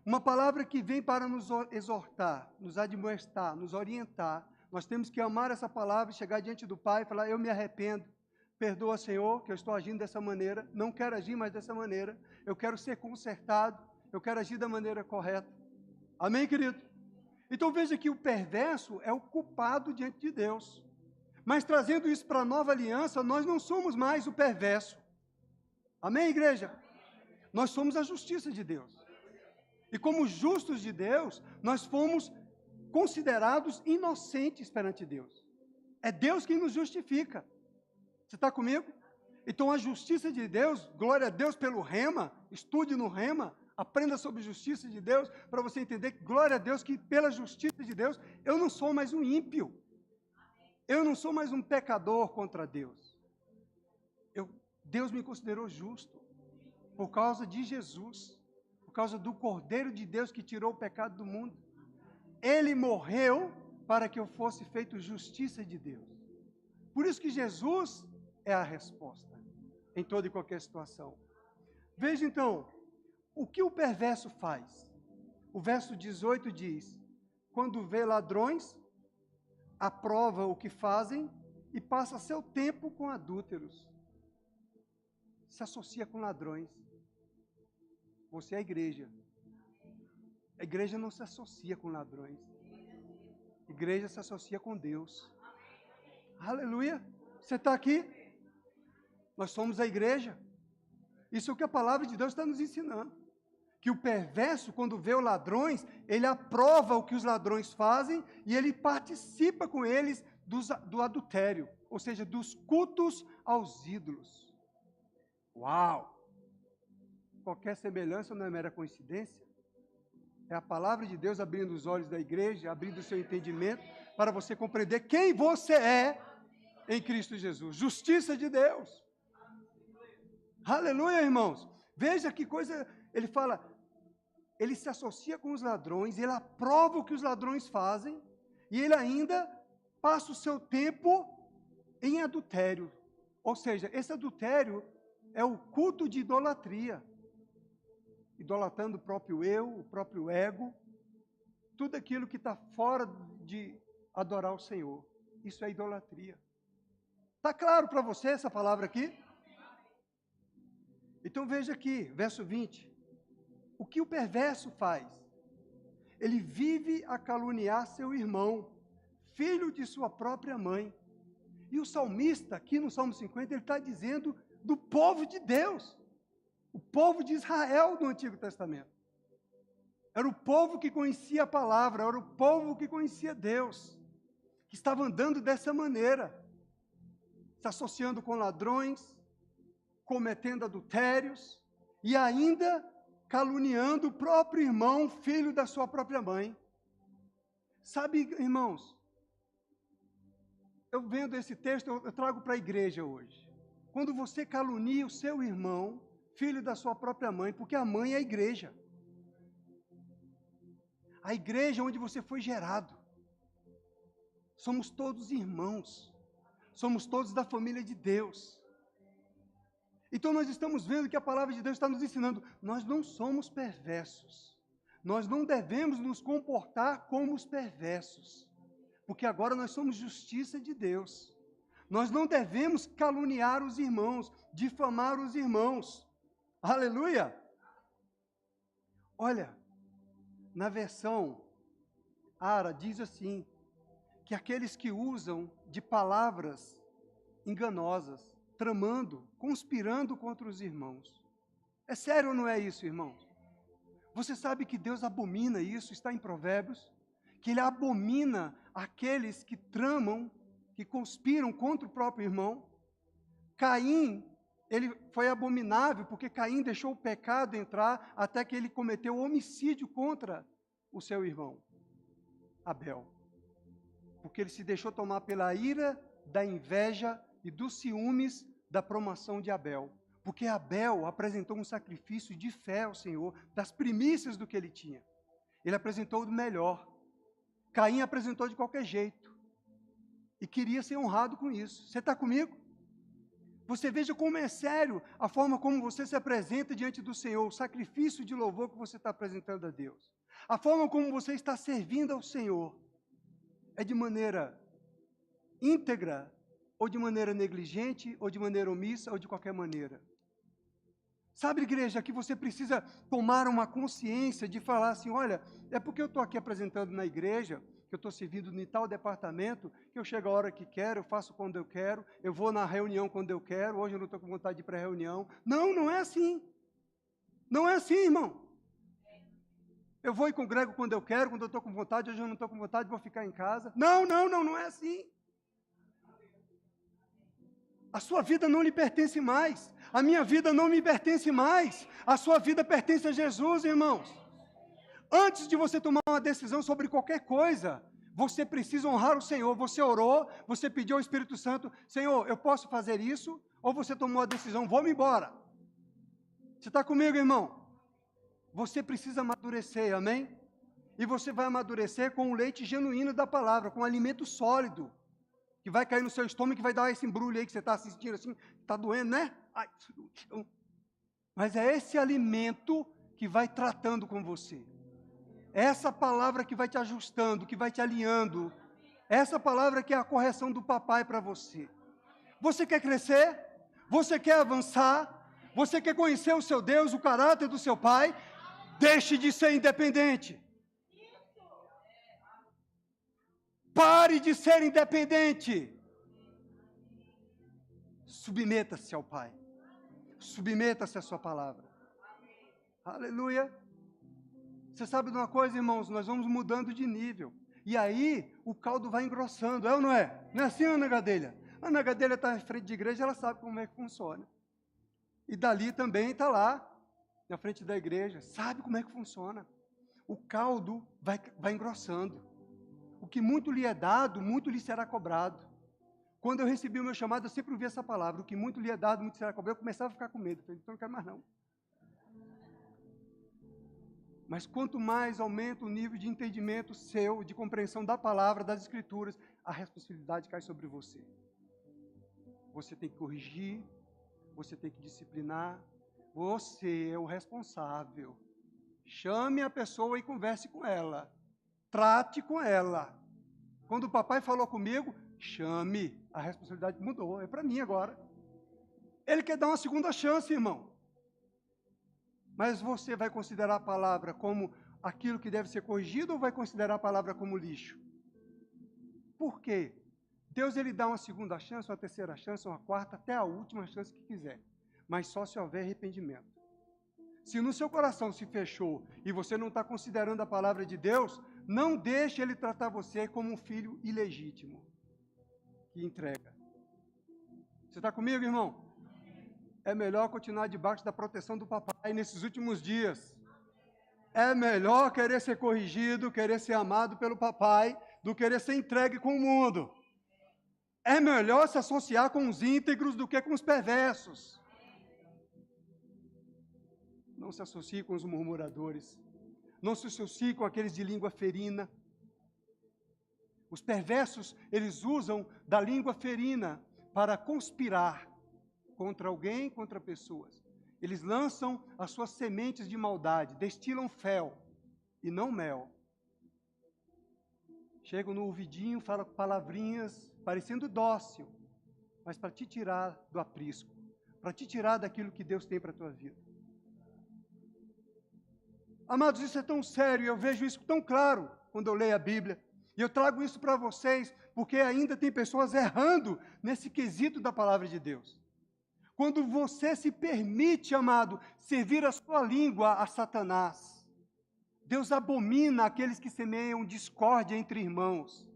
Uma palavra que vem para nos exortar, nos admoestar, nos orientar. Nós temos que amar essa palavra, chegar diante do Pai e falar, eu me arrependo, perdoa, Senhor, que eu estou agindo dessa maneira, não quero agir mais dessa maneira, eu quero ser consertado, eu quero agir da maneira correta. Amém, querido? Então veja que o perverso é o culpado diante de Deus. Mas trazendo isso para a nova aliança, nós não somos mais o perverso. Amém, igreja? Nós somos a justiça de Deus. E como justos de Deus, nós fomos considerados inocentes perante Deus. É Deus quem nos justifica. Você está comigo? Então a justiça de Deus, glória a Deus pelo rema, estude no rema, aprenda sobre a justiça de Deus, para você entender que, glória a Deus, que pela justiça de Deus, eu não sou mais um ímpio. Eu não sou mais um pecador contra Deus. Deus me considerou justo por causa de Jesus, por causa do Cordeiro de Deus que tirou o pecado do mundo. Ele morreu para que eu fosse feito justiça de Deus. Por isso que Jesus é a resposta em toda e qualquer situação. Veja então, o que o perverso faz? O verso 18 diz, quando vê ladrões, aprova o que fazem e passa seu tempo com adúlteros. Se associa com ladrões. Você é a igreja. A igreja não se associa com ladrões. A igreja se associa com Deus. Aleluia. Você está aqui? Nós somos a igreja. Isso é o que a palavra de Deus está nos ensinando. Que o perverso, quando vê os ladrões, ele aprova o que os ladrões fazem e ele participa com eles do adultério, ou seja, dos cultos aos ídolos. Uau! Qualquer semelhança não é mera coincidência. É a palavra de Deus abrindo os olhos da igreja, abrindo o seu entendimento, para você compreender quem você é em Cristo Jesus. Justiça de Deus. Aleluia, irmãos. Veja que coisa, ele fala, ele se associa com os ladrões, ele aprova o que os ladrões fazem, e ele ainda passa o seu tempo em adultério. Ou seja, esse adultério é o culto de idolatria. Idolatrando o próprio eu, o próprio ego, tudo aquilo que está fora de adorar o Senhor. Isso é idolatria. Está claro para você essa palavra aqui? Então veja aqui, verso 20. O que o perverso faz? Ele vive a caluniar seu irmão, filho de sua própria mãe. E o salmista, aqui no Salmo 50, ele está dizendo do povo de Deus. O povo de Israel do Antigo Testamento. Era o povo que conhecia a palavra, era o povo que conhecia Deus, que estava andando dessa maneira, se associando com ladrões, cometendo adultérios e ainda caluniando o próprio irmão, filho da sua própria mãe. Sabe, irmãos, eu vendo esse texto, eu trago para a igreja hoje. Quando você calunia o seu irmão, filho da sua própria mãe, porque a mãe é a igreja. a igreja onde você foi gerado. Somos todos irmãos. Somos todos da família de Deus. Então nós estamos vendo que a palavra de Deus está nos ensinando, nós não somos perversos. Nós não devemos nos comportar como os perversos. Porque agora nós somos justiça de Deus. Nós não devemos caluniar os irmãos, difamar os irmãos. Aleluia! Olha, na versão Ara diz assim, que aqueles que usam de palavras enganosas, tramando, conspirando contra os irmãos. É sério ou não é isso, irmãos? Você sabe que Deus abomina isso, está em Provérbios, que Ele abomina aqueles que tramam, que conspiram contra o próprio irmão. Caim, ele foi abominável, porque Caim deixou o pecado entrar até que ele cometeu homicídio contra o seu irmão, Abel. Porque ele se deixou tomar pela ira da inveja e dos ciúmes da promoção de Abel. Porque Abel apresentou um sacrifício de fé ao Senhor, das primícias do que ele tinha. Ele apresentou o melhor. Caim apresentou de qualquer jeito. E queria ser honrado com isso. Você está comigo? Você veja como é sério a forma como você se apresenta diante do Senhor, o sacrifício de louvor que você está apresentando a Deus. A forma como você está servindo ao Senhor. É de maneira íntegra, ou de maneira negligente, ou de maneira omissa, ou de qualquer maneira. Sabe, igreja, que você precisa tomar uma consciência de falar assim, olha, é porque eu estou aqui apresentando na igreja, que eu estou servindo em tal departamento, que eu chego a hora que quero, eu faço quando eu quero, eu vou na reunião quando eu quero, hoje eu não estou com vontade de ir para a reunião. Não, não é assim. Não é assim, irmão. Eu vou e congrego quando eu quero, quando eu estou com vontade, hoje eu não estou com vontade, vou ficar em casa. Não, não, não, não é assim. A sua vida não lhe pertence mais. A minha vida não me pertence mais. A sua vida pertence a Jesus, irmãos. Antes de você tomar uma decisão sobre qualquer coisa, você precisa honrar o Senhor. Você orou, você pediu ao Espírito Santo, Senhor, eu posso fazer isso? Ou você tomou a decisão, vou-me embora. Você está comigo, irmão? Você precisa amadurecer, amém? E você vai amadurecer com o leite genuíno da palavra, com um alimento sólido, que vai cair no seu estômago, que vai dar esse embrulho aí que você está assistindo assim, está doendo, né? Ai, mas é esse alimento que vai tratando com você. É essa palavra que vai te ajustando, que vai te alinhando. É essa palavra que é a correção do papai para você. Você quer crescer? Você quer avançar? Você quer conhecer o seu Deus, o caráter do seu pai? Deixe de ser independente. Pare de ser independente. Submeta-se ao Pai. Submeta-se à sua palavra. Aleluia. Você sabe de uma coisa, irmãos? Nós vamos mudando de nível. E aí, o caldo vai engrossando. É ou não é? Não é assim, Ana Gadelha? A Ana Gadelha está em frente de igreja, ela sabe como é que funciona. E dali também está lá, na frente da igreja. Sabe como é que funciona. O caldo vai engrossando. O que muito lhe é dado, muito lhe será cobrado. Quando eu recebi o meu chamado, eu sempre ouvi essa palavra. O que muito lhe é dado, muito será cobrado. Eu começava a ficar com medo. Então não quero mais não. Mas quanto mais aumenta o nível de entendimento seu, de compreensão da palavra, das escrituras, a responsabilidade cai sobre você. Você tem que corrigir, você tem que disciplinar, você é o responsável. Chame a pessoa e converse com ela. Trate com ela. Quando o papai falou comigo, chame. A responsabilidade mudou, é para mim agora. Ele quer dar uma segunda chance, irmão. Mas você vai considerar a palavra como aquilo que deve ser corrigido ou vai considerar a palavra como lixo? Por quê? Deus ele dá uma segunda chance, uma terceira chance, uma quarta, até a última chance que quiser. Mas só se houver arrependimento. Se no seu coração se fechou e você não está considerando a palavra de Deus, não deixe ele tratar você como um filho ilegítimo que entrega. Você está comigo, irmão? É melhor continuar debaixo da proteção do papai nesses últimos dias. É melhor querer ser corrigido, querer ser amado pelo papai, do que querer ser entregue com o mundo. É melhor se associar com os íntegros do que com os perversos. Não se associe com os murmuradores. não se associe com aqueles de língua ferina. Os perversos, eles usam da língua ferina para conspirar contra alguém, contra pessoas. Eles lançam as suas sementes de maldade, destilam fel e não mel. Chegam no ouvidinho, falam palavrinhas parecendo dócil, mas para te tirar do aprisco, para te tirar daquilo que Deus tem para a tua vida. Amados, isso é tão sério, eu vejo isso tão claro quando eu leio a Bíblia. E eu trago isso para vocês, porque ainda tem pessoas errando nesse quesito da palavra de Deus. Quando você se permite, amado, servir a sua língua a Satanás, Deus abomina aqueles que semeiam discórdia entre irmãos.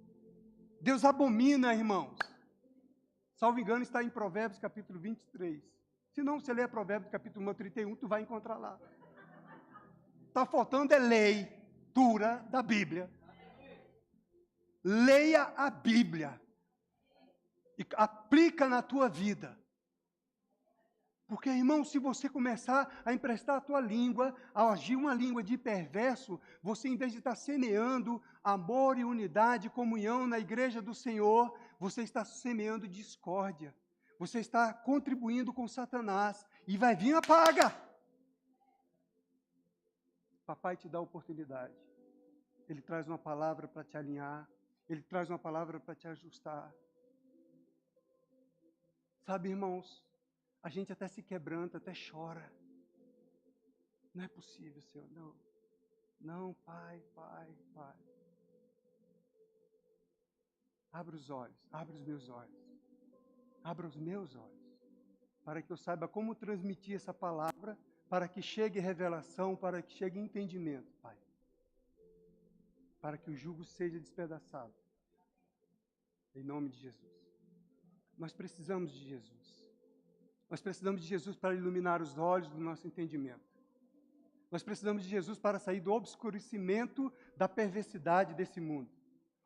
Deus abomina, irmãos. Salvo engano, está em Provérbios capítulo 23. Se não, você lê Provérbios capítulo 31, tu vai encontrar lá. Está faltando é leitura da Bíblia. Leia a Bíblia e aplica na tua vida. Porque, irmão, se você começar a emprestar a tua língua, a agir uma língua de perverso, você, em vez de estar semeando amor e unidade, comunhão na igreja do Senhor, você está semeando discórdia. Você está contribuindo com Satanás. E vai vir a paga. Papai te dá a oportunidade. Ele traz uma palavra para te alinhar. Ele traz uma palavra para te ajustar. Sabe, irmãos, a gente até se quebranta, até chora. Não é possível, Senhor, não. Não, Pai. Abra os olhos, abra os meus olhos. Abra os meus olhos. Para que eu saiba como transmitir essa palavra, para que chegue revelação, para que chegue entendimento, Pai. Para que o jugo seja despedaçado. Em nome de Jesus. Nós precisamos de Jesus. Nós precisamos de Jesus para iluminar os olhos do nosso entendimento. Nós precisamos de Jesus para sair do obscurecimento da perversidade desse mundo.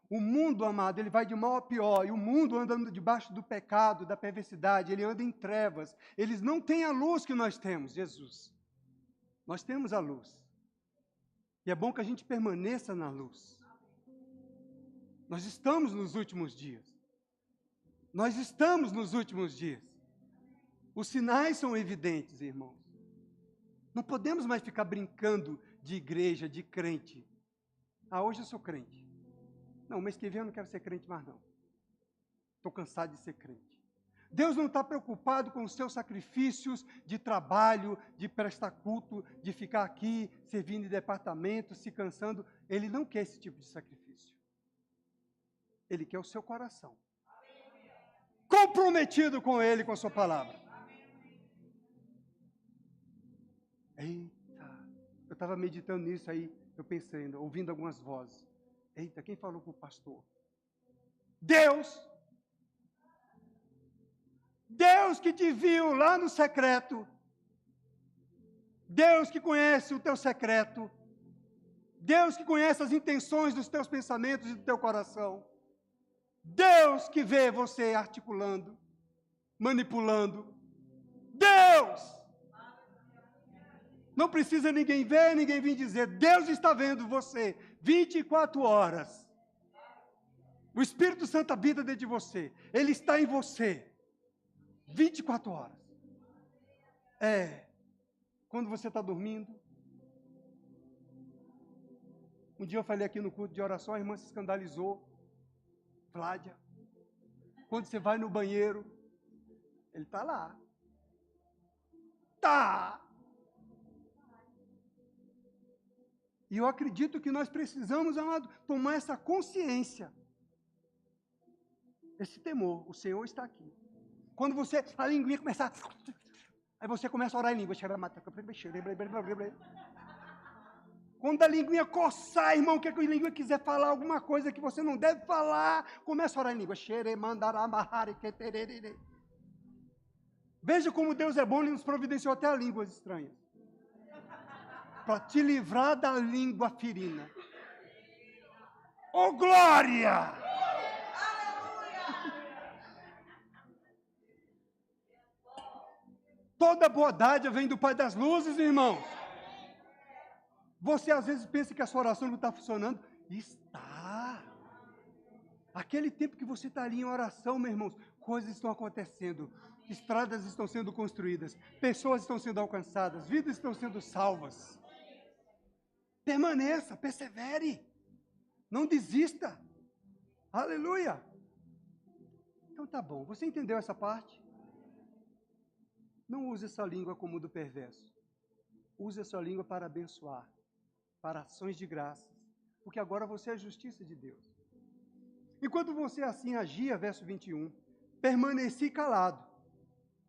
O mundo, amado, ele vai de mal a pior. E o mundo anda debaixo do pecado, da perversidade. Ele anda em trevas. Eles não têm a luz que nós temos, Jesus. Nós temos a luz. E é bom que a gente permaneça na luz. Nós estamos nos últimos dias. Nós estamos nos últimos dias. Os sinais são evidentes, irmãos. Não podemos mais ficar brincando de igreja, de crente. Ah, hoje eu sou crente. Não, mês que vem eu não quero ser crente mais não. Estou cansado de ser crente. Deus não está preocupado com os seus sacrifícios de trabalho, de prestar culto, de ficar aqui servindo em departamento, se cansando. Ele não quer esse tipo de sacrifício. Ele quer o seu coração. Comprometido com Ele, com a sua palavra. Eita, eu estava meditando nisso aí, eu pensei, ouvindo algumas vozes. Eita, quem falou com o pastor? Deus! Deus que te viu lá no secreto. Deus que conhece o teu secreto. Deus que conhece as intenções dos teus pensamentos e do teu coração. Deus que vê você articulando, manipulando. Deus! Não precisa ninguém ver, ninguém vir dizer. Deus está vendo você 24 horas. O Espírito Santo habita dentro de você. Ele está em você 24 horas. Quando você está dormindo. Um dia eu falei aqui no culto de oração, a irmã se escandalizou. Flávia. Quando você vai no banheiro, ele está lá. Tá! E eu acredito que nós precisamos, amado, tomar essa consciência. Esse temor. O Senhor está aqui. Quando a linguinha começar... Aí você começa a orar em língua. Quando a linguinha coçar, irmão, que a língua quiser falar alguma coisa que você não deve falar, começa a orar em língua. Veja como Deus é bom, Ele nos providenciou até a línguas estranhas. Para te livrar da língua ferina. Oh, glória! Toda boa dádiva vem do Pai das luzes, irmãos. Você às vezes pensa que a sua oração não está funcionando. Está. Aquele tempo que você está ali em oração, meus irmãos, coisas estão acontecendo. Estradas estão sendo construídas. Pessoas estão sendo alcançadas. Vidas estão sendo salvas. Permaneça, persevere. Não desista. Aleluia. Então tá bom. Você entendeu essa parte? Não use essa língua como do perverso. Use essa língua para abençoar, para ações de graças, porque agora você é a justiça de Deus. Enquanto você assim agia, verso 21, permaneci calado,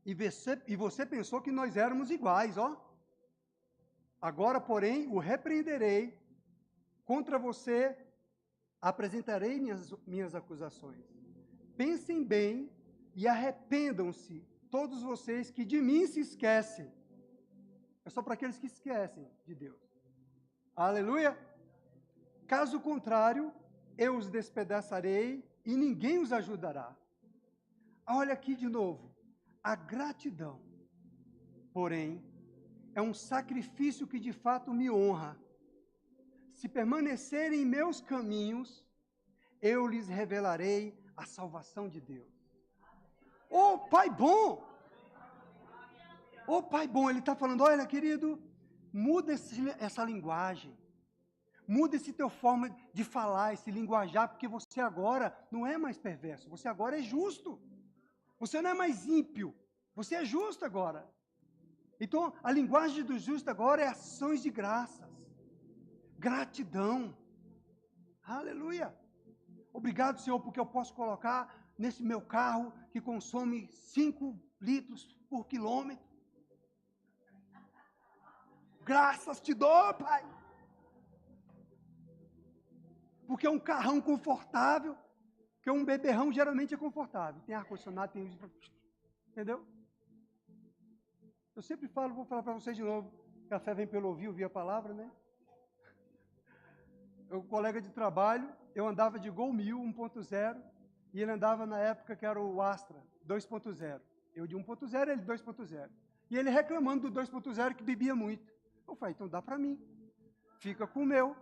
e você pensou que nós éramos iguais, ó. Agora, porém, o repreenderei, contra você apresentarei minhas acusações. Pensem bem e arrependam-se, todos vocês que de mim se esquecem. É só para aqueles que esquecem de Deus. Aleluia! Caso contrário, eu os despedaçarei e ninguém os ajudará. Olha aqui de novo. A gratidão, porém, é um sacrifício que de fato me honra. Se permanecerem em meus caminhos, eu lhes revelarei a salvação de Deus. Ô Pai bom! Ô Pai bom, Ele está falando, olha querido, muda essa linguagem. Muda esse teu forma de falar, esse linguajar, porque você agora não é mais perverso, você agora é justo. Você não é mais ímpio, você é justo agora. Então, a linguagem do justo agora é ações de graças, gratidão. Aleluia. Obrigado, Senhor, porque eu posso colocar nesse meu carro que consome 5 litros por quilômetro. Graças te dou, Pai. Porque é um carrão confortável, porque um beberrão geralmente é confortável. Tem ar-condicionado, tem... Entendeu? Eu sempre falo, vou falar para vocês de novo, café vem pelo ouvir a palavra, né? Um colega de trabalho, eu andava de Gol 1000, 1.0, e ele andava na época que era o Astra, 2.0. Eu de 1.0, ele 2.0. E ele reclamando do 2.0 que bebia muito. Eu falei, então dá para mim. Fica com o meu,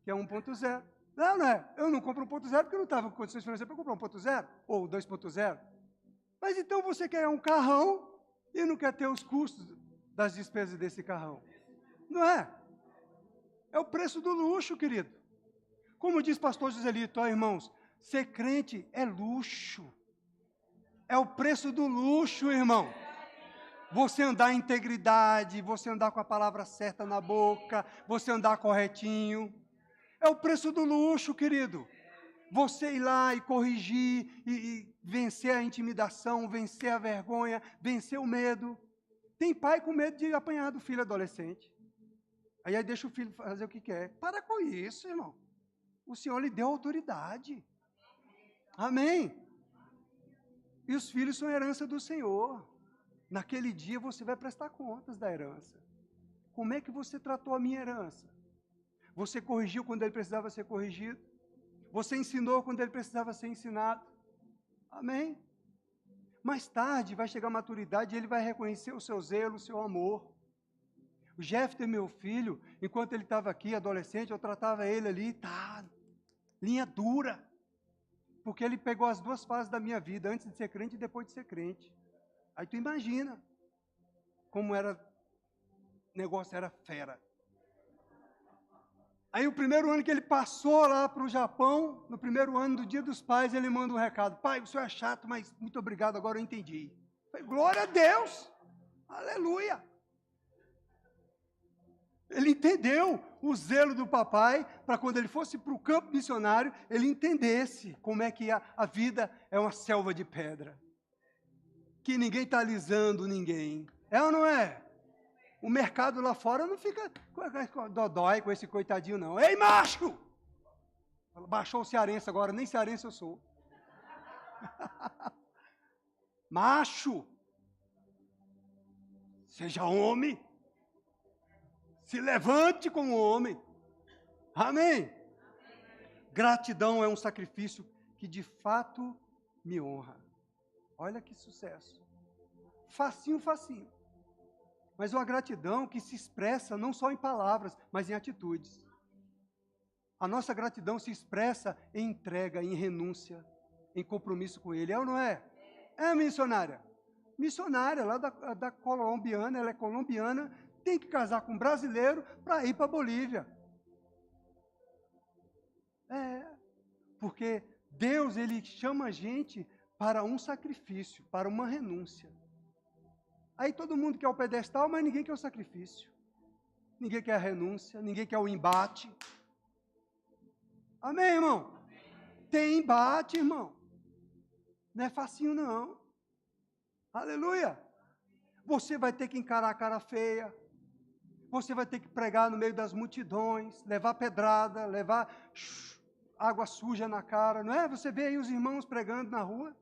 que é 1.0. Não é. Eu não compro 1.0 porque eu não estava com condições financeiras para comprar 1.0 ou 2.0. Mas então você quer um carrão e não quer ter os custos das despesas desse carrão. Não é? É o preço do luxo, querido. Como diz pastor Joselito, ó irmãos, ser crente é luxo. É o preço do luxo, irmão. Você andar em integridade, você andar com a palavra certa na boca, você andar corretinho. É o preço do luxo, querido. Você ir lá e corrigir, e vencer a intimidação, vencer a vergonha, vencer o medo. Tem pai com medo de apanhar do filho adolescente. Aí deixa o filho fazer o que quer. Para com isso, irmão. O Senhor lhe deu autoridade. Amém? E os filhos são herança do Senhor. Naquele dia você vai prestar contas da herança. Como é que você tratou a minha herança? Você corrigiu quando ele precisava ser corrigido? Você ensinou quando ele precisava ser ensinado? Amém? Mais tarde vai chegar a maturidade e ele vai reconhecer o seu zelo, o seu amor. O Jefter, meu filho, enquanto ele estava aqui, adolescente, eu tratava ele ali, linha dura. Porque ele pegou as 2 fases da minha vida, antes de ser crente e depois de ser crente. Aí tu imagina como era, o negócio era fera. Aí o primeiro ano que ele passou lá para o Japão, no primeiro ano do Dia dos Pais, ele manda um recado. Pai, o senhor é chato, mas muito obrigado, agora eu entendi. Falei, glória a Deus! Aleluia! Ele entendeu o zelo do papai para quando ele fosse para o campo missionário, ele entendesse como é que a vida é uma selva de pedra. Que ninguém está alisando ninguém. É ou não é? O mercado lá fora não fica dodói com esse coitadinho, não. Ei, macho! Baixou o cearense agora, nem cearense eu sou. Macho! Seja homem! Se levante como homem. Amém? Gratidão é um sacrifício que de fato me honra. Olha que sucesso. Facinho, facinho. mas uma gratidão que se expressa não só em palavras, mas em atitudes. A nossa gratidão se expressa em entrega, em renúncia, em compromisso com Ele. É ou não é? É missionária. Missionária lá da colombiana, ela é colombiana, tem que casar com um brasileiro para ir para a Bolívia. Porque Deus, Ele chama a gente para um sacrifício, para uma renúncia. Aí todo mundo quer o pedestal, mas ninguém quer o sacrifício. Ninguém quer a renúncia, ninguém quer o embate. Amém, irmão? Tem embate, irmão. Não é facinho, não. Aleluia. Você vai ter que encarar a cara feia. Você vai ter que pregar no meio das multidões, levar pedrada, levar água suja na cara, não é? Você vê aí os irmãos pregando na rua.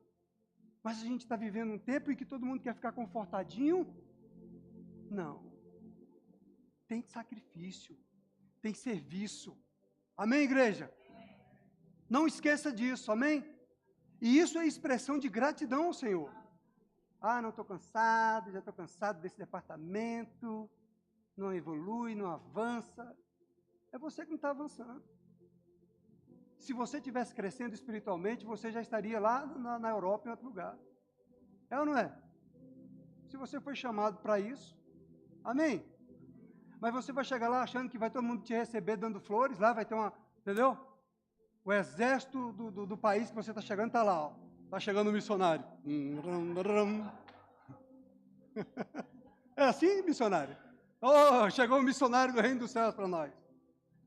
Mas a gente está vivendo um tempo em que todo mundo quer ficar confortadinho? Não. Tem sacrifício, tem serviço. Amém, igreja? Não esqueça disso, amém? E isso é expressão de gratidão ao Senhor. Ah, não estou cansado, já estou cansado desse departamento, não evolui, não avança. É você que não está avançando. Se você estivesse crescendo espiritualmente, você já estaria lá na Europa, em outro lugar. É ou não é? Se você foi chamado para isso, amém? Mas você vai chegar lá achando que vai todo mundo te receber dando flores, lá vai ter uma, entendeu? O exército do país que você está chegando está lá, ó. Está chegando o missionário. É assim, missionário? Oh, chegou o missionário do reino dos céus para nós.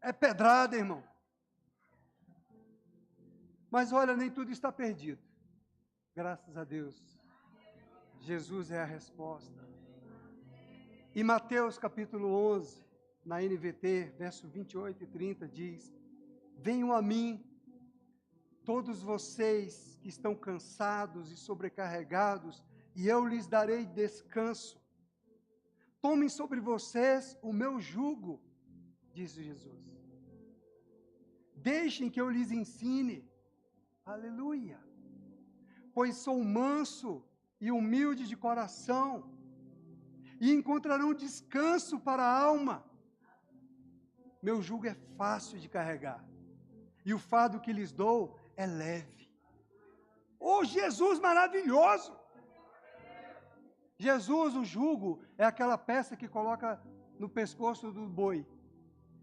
É pedrada, irmão. Mas olha, nem tudo está perdido. Graças a Deus. Jesus é a resposta. E Mateus capítulo 11, na NVT, verso 28 e 30, diz: venham a mim, todos vocês que estão cansados e sobrecarregados, e eu lhes darei descanso. Tomem sobre vocês o meu jugo, disse Jesus. Deixem que eu lhes ensine. Aleluia. Pois sou manso e humilde de coração, e encontrarão descanso para a alma. Meu jugo é fácil de carregar, e o fardo que lhes dou é leve. Oh, Jesus maravilhoso! Jesus, o jugo, é aquela peça que coloca no pescoço do boi.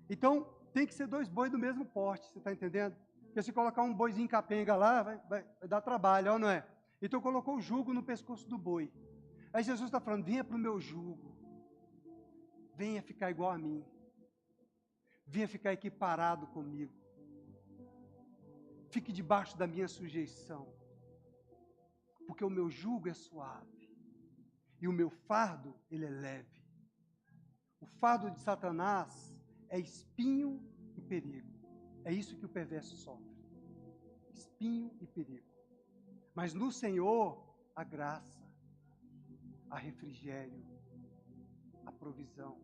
Então, tem que ser 2 bois do mesmo porte, você está entendendo? Porque se colocar um boizinho capenga lá, vai dar trabalho, não é? Então colocou o jugo no pescoço do boi. Aí Jesus está falando, venha para o meu jugo. Venha ficar igual a mim. Venha ficar equiparado comigo. Fique debaixo da minha sujeição. Porque o meu jugo é suave. E o meu fardo, ele é leve. O fardo de Satanás é espinho e perigo. É isso que o perverso sofre. Espinho e perigo. Mas no Senhor, a graça, a refrigério, a provisão.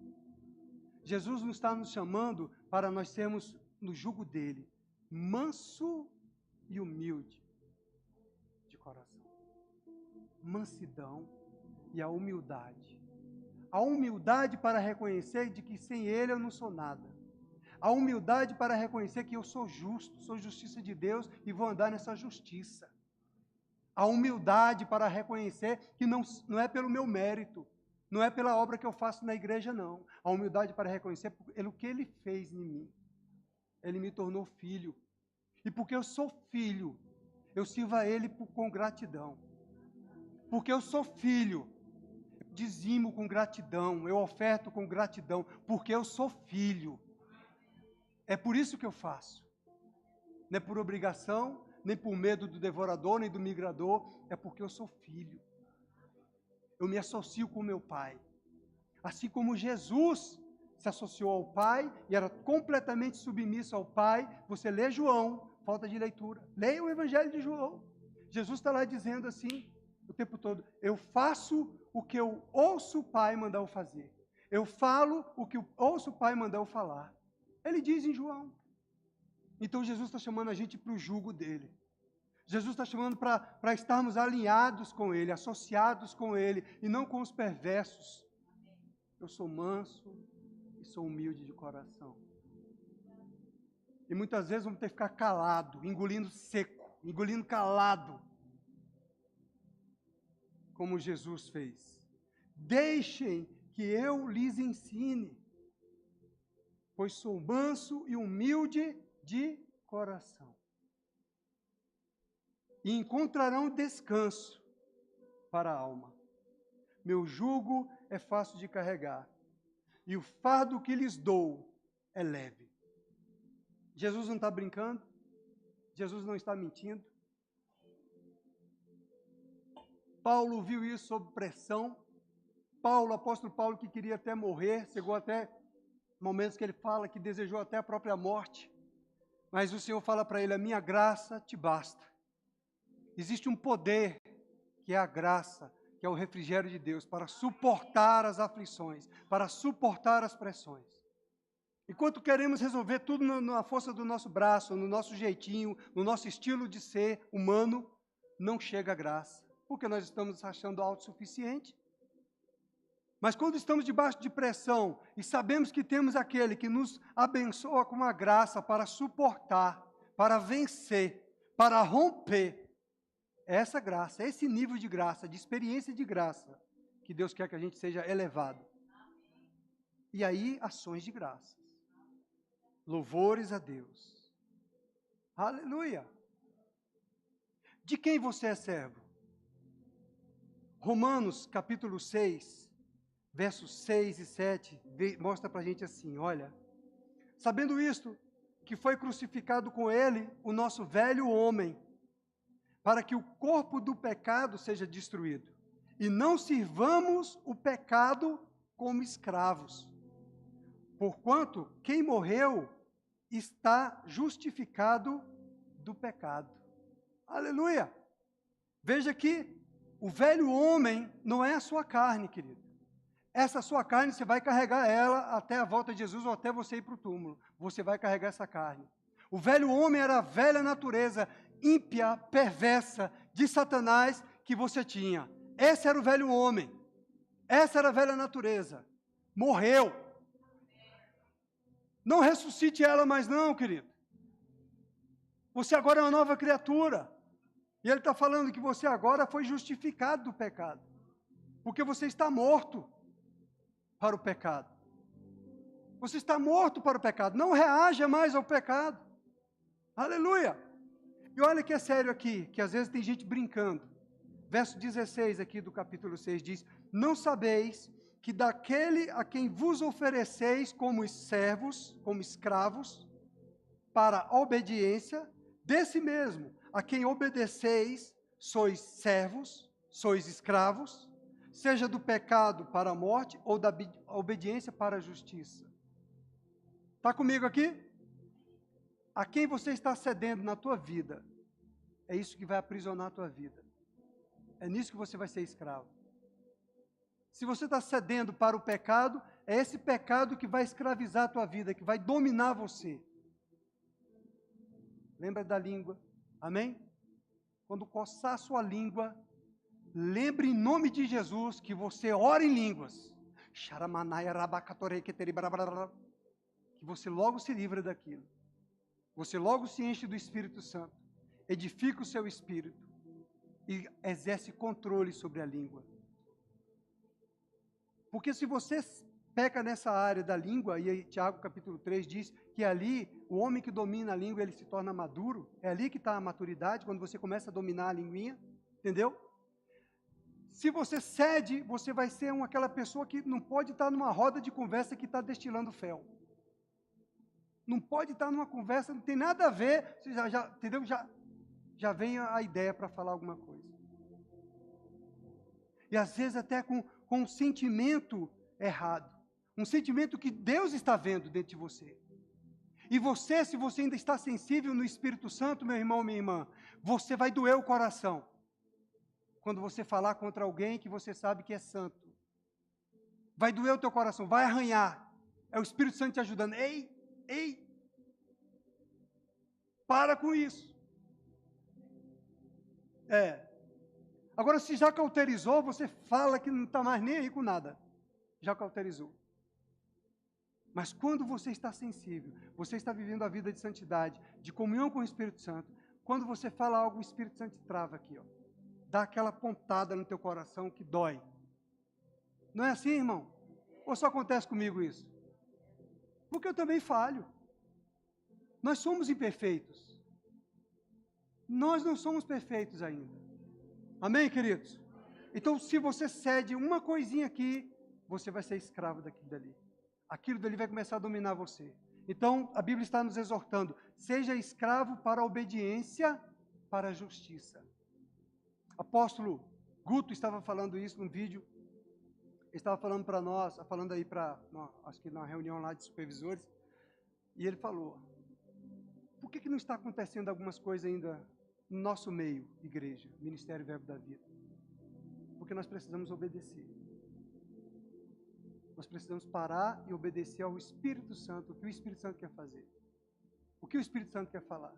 Jesus não está nos chamando para nós sermos no jugo dele, manso e humilde de coração. Mansidão e a humildade. A humildade para reconhecer de que sem ele eu não sou nada. A humildade para reconhecer que eu sou justo, sou justiça de Deus e vou andar nessa justiça. A humildade para reconhecer que não é pelo meu mérito, não é pela obra que eu faço na igreja, não. A humildade para reconhecer pelo que ele fez em mim. Ele me tornou filho. E porque eu sou filho, eu sirvo a ele com gratidão. Porque eu sou filho, eu dizimo com gratidão, eu oferto com gratidão, porque eu sou filho. É por isso que eu faço. Não é por obrigação, nem por medo do devorador, nem do migrador. É porque eu sou filho. Eu me associo com meu Pai. Assim como Jesus se associou ao Pai e era completamente submisso ao Pai. Você lê João, falta de leitura. Leia o Evangelho de João. Jesus está lá dizendo assim, o tempo todo, eu faço o que eu ouço o Pai mandar eu fazer. Eu falo o que eu ouço o Pai mandar eu falar. Ele diz em João. Então Jesus está chamando a gente para o jugo dele. Jesus está chamando para estarmos alinhados com ele, associados com ele, e não com os perversos. eu sou manso e sou humilde de coração. E muitas vezes vamos ter que ficar calado, engolindo seco, engolindo calado, como Jesus fez. Deixem que eu lhes ensine, pois sou manso e humilde de coração. E encontrarão descanso para a alma. Meu jugo é fácil de carregar, e o fardo que lhes dou é leve. Jesus não está brincando, Jesus não está mentindo. Paulo viu isso sob pressão. Paulo, apóstolo Paulo, que queria até morrer, chegou até momentos que ele fala que desejou até a própria morte. Mas o Senhor fala para ele, a minha graça te basta. Existe um poder, que é a graça, que é o refrigério de Deus, para suportar as aflições, para suportar as pressões. Enquanto queremos resolver tudo na força do nosso braço, no nosso jeitinho, no nosso estilo de ser humano, não chega a graça, porque nós estamos achando autossuficiente. Mas quando estamos debaixo de pressão e sabemos que temos aquele que nos abençoa com a graça para suportar, para vencer, para romper, essa graça, esse nível de graça, de experiência de graça, que Deus quer que a gente seja elevado. E aí, ações de graça. Louvores a Deus. Aleluia. De quem você é servo? Romanos, capítulo 6, versos 6 e 7, mostra para a gente assim, olha, sabendo isto, que foi crucificado com ele o nosso velho homem, para que o corpo do pecado seja destruído, e não sirvamos o pecado como escravos. Porquanto, quem morreu está justificado do pecado. Aleluia! Veja que o velho homem não é a sua carne, querido. Essa sua carne, você vai carregar ela até a volta de Jesus ou até você ir para o túmulo. Você vai carregar essa carne. O velho homem era a velha natureza ímpia, perversa, de Satanás que você tinha. Esse era o velho homem. Essa era a velha natureza. Morreu. Não ressuscite ela mais não, querido. Você agora é uma nova criatura. E ele está falando que você agora foi justificado do pecado. Porque você está morto para o pecado. Você está morto para o pecado. Não reaja mais ao pecado. Aleluia. E olha que é sério aqui, que às vezes tem gente brincando. Verso 16 aqui do capítulo 6 diz, não sabeis que daquele a quem vos ofereceis como servos, como escravos, para a obediência, desse mesmo, a quem obedeceis, sois servos, sois escravos, seja do pecado para a morte ou da obediência para a justiça. Está comigo aqui? A quem você está cedendo na tua vida, é isso que vai aprisionar a tua vida. É nisso que você vai ser escravo. Se você está cedendo para o pecado, é esse pecado que vai escravizar a tua vida, que vai dominar você. Lembra da língua? Amém? Quando coçar a sua língua, lembre em nome de Jesus que você ora em línguas. Que você logo se livra daquilo. Você logo se enche do Espírito Santo, edifica o seu espírito e exerce controle sobre a língua. Porque se você peca nessa área da língua, e aí Tiago capítulo 3 diz que ali o homem que domina a língua, ele se torna maduro, é ali que está a maturidade, quando você começa a dominar a linguinha, entendeu? Se você cede, você vai ser aquela pessoa que não pode estar numa roda de conversa que está destilando fel. Não pode estar numa conversa, não tem nada a ver, você entendeu? Já vem a ideia para falar alguma coisa. E às vezes até com um sentimento errado. Um sentimento que Deus está vendo dentro de você. E você, se você ainda está sensível no Espírito Santo, meu irmão, minha irmã, você vai doer o coração. Quando você falar contra alguém que você sabe que é santo. Vai doer o teu coração, vai arranhar. É o Espírito Santo te ajudando. Ei! Para com isso. Agora, se já cauterizou, você fala que não está mais nem aí com nada. já cauterizou. Mas quando você está sensível, você está vivendo a vida de santidade, de comunhão com o Espírito Santo, quando você fala algo, o Espírito Santo te trava aqui, ó. Dá aquela pontada no teu coração que dói. Não é assim, irmão? Ou só acontece comigo isso? Porque eu também falho. Nós somos imperfeitos. Nós não somos perfeitos ainda. Amém, queridos? Então, se você cede uma coisinha aqui, você vai ser escravo daquilo dali. Aquilo dali vai começar a dominar você. Então, a Bíblia está nos exortando, seja escravo para a obediência, para a justiça. Apóstolo Guto estava falando isso num vídeo, estava falando para nós, falando aí para, acho que na reunião lá de supervisores, e ele falou, por que não está acontecendo algumas coisas ainda no nosso meio, igreja, Ministério Verbo da Vida? Porque nós precisamos obedecer. Nós precisamos parar e obedecer ao Espírito Santo, o que o Espírito Santo quer fazer. O que o Espírito Santo quer falar.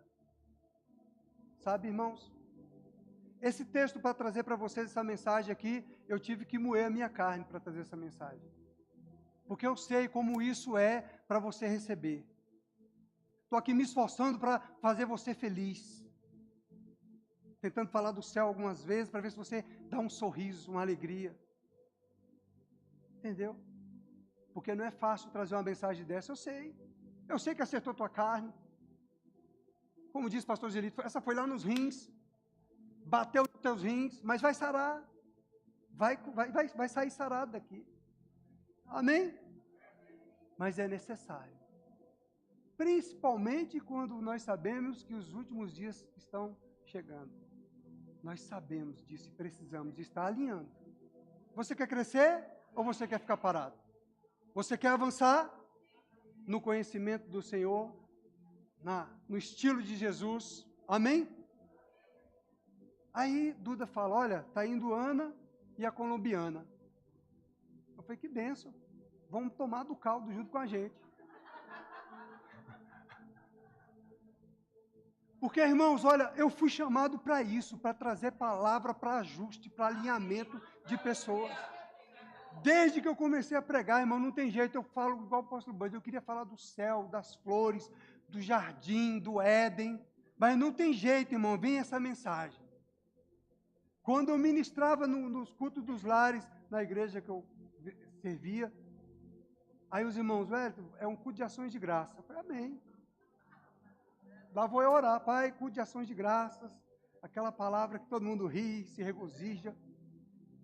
Sabe, irmãos? Esse texto, para trazer para vocês essa mensagem aqui, eu tive que moer a minha carne para trazer essa mensagem. Porque eu sei como isso é para você receber. Estou aqui me esforçando para fazer você feliz. Tentando falar do céu algumas vezes, para ver se você dá um sorriso, uma alegria. Entendeu? Porque não é fácil trazer uma mensagem dessa, eu sei. Eu sei que acertou tua carne. Como diz o pastor Gelito, essa foi lá nos rins. Bateu nos teus rins, mas vai sarar. Vai sair sarado daqui. Amém? Mas é necessário. Principalmente quando nós sabemos que os últimos dias estão chegando. Nós sabemos disso e precisamos estar alinhando. Você quer crescer ou você quer ficar parado? Você quer avançar no conhecimento do Senhor, no estilo de Jesus? Amém? Aí Duda fala, olha, está indo Ana e a colombiana. Eu falei, que bênção. Vamos tomar do caldo junto com a gente. Porque, irmãos, olha, eu fui chamado para isso, para trazer palavra para ajuste, para alinhamento de pessoas. Desde que eu comecei a pregar, irmão, não tem jeito, eu falo igual o apóstolo Bud, eu queria falar do céu, das flores, do jardim, do Éden, mas não tem jeito, irmão, vem essa mensagem. Quando eu ministrava nos cultos dos lares, na igreja que eu servia, aí os irmãos, velho, é um culto de ações de graça. Eu falei, amém. Lá vou eu orar, Pai, culto de ações de graças, aquela palavra que todo mundo ri, se regozija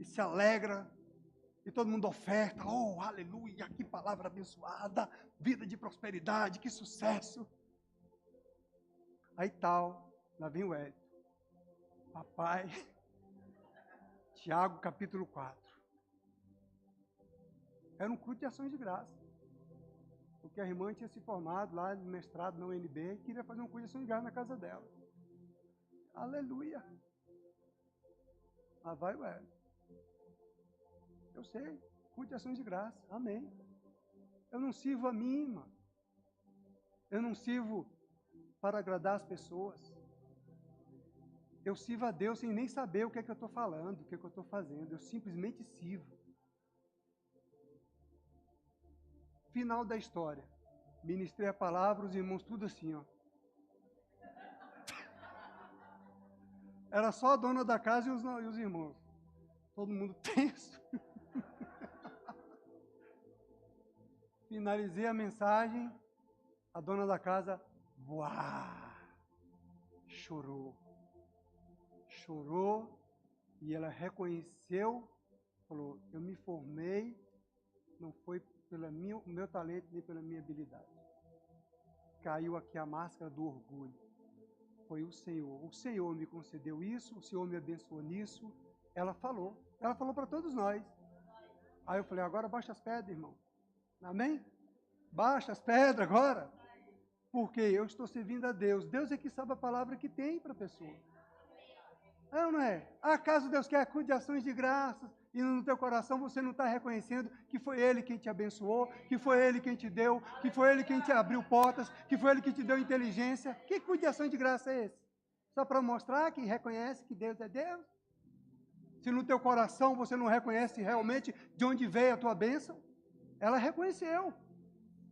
e se alegra. E todo mundo oferta, oh, aleluia, que palavra abençoada, vida de prosperidade, que sucesso. Aí tal, lá vem o Hélio. Papai, Tiago capítulo 4. Era um culto de ações de graça. Porque a irmã tinha se formado lá, mestrado na UNB, e queria fazer um culto de ações de graça na casa dela. Aleluia. Lá vai o Hélio. Eu sei, culto de ações de graça, amém. Eu não sirvo a mim, irmã. Eu não sirvo para agradar as pessoas. Eu sirvo a Deus sem nem saber o que é que eu estou falando, o que é que eu estou fazendo. Eu simplesmente sirvo. Final da história. Ministrei a palavra, os irmãos tudo assim, ó. Era só a dona da casa e os irmãos. Todo mundo tenso. Finalizei a mensagem, a dona da casa, chorou. Chorou e ela reconheceu, falou, eu me formei, não foi pelo meu talento nem pela minha habilidade. Caiu aqui a máscara do orgulho. Foi o Senhor. O Senhor me concedeu isso, o Senhor me abençoou nisso. Ela falou para todos nós. Aí eu falei, agora baixa as pedras, irmão. Amém? Baixa as pedras agora. Porque eu estou servindo a Deus. Deus é que sabe a palavra que tem para a pessoa. É ou não é? Acaso Deus quer cuide de ações de graças e no teu coração você não está reconhecendo que foi Ele quem te abençoou, que foi Ele quem te deu, que foi Ele quem te abriu portas, que foi Ele que te deu inteligência? Que cuide de ações de graça é esse? Só para mostrar que reconhece que Deus é Deus? Se no teu coração você não reconhece realmente de onde veio a tua bênção? Ela reconheceu.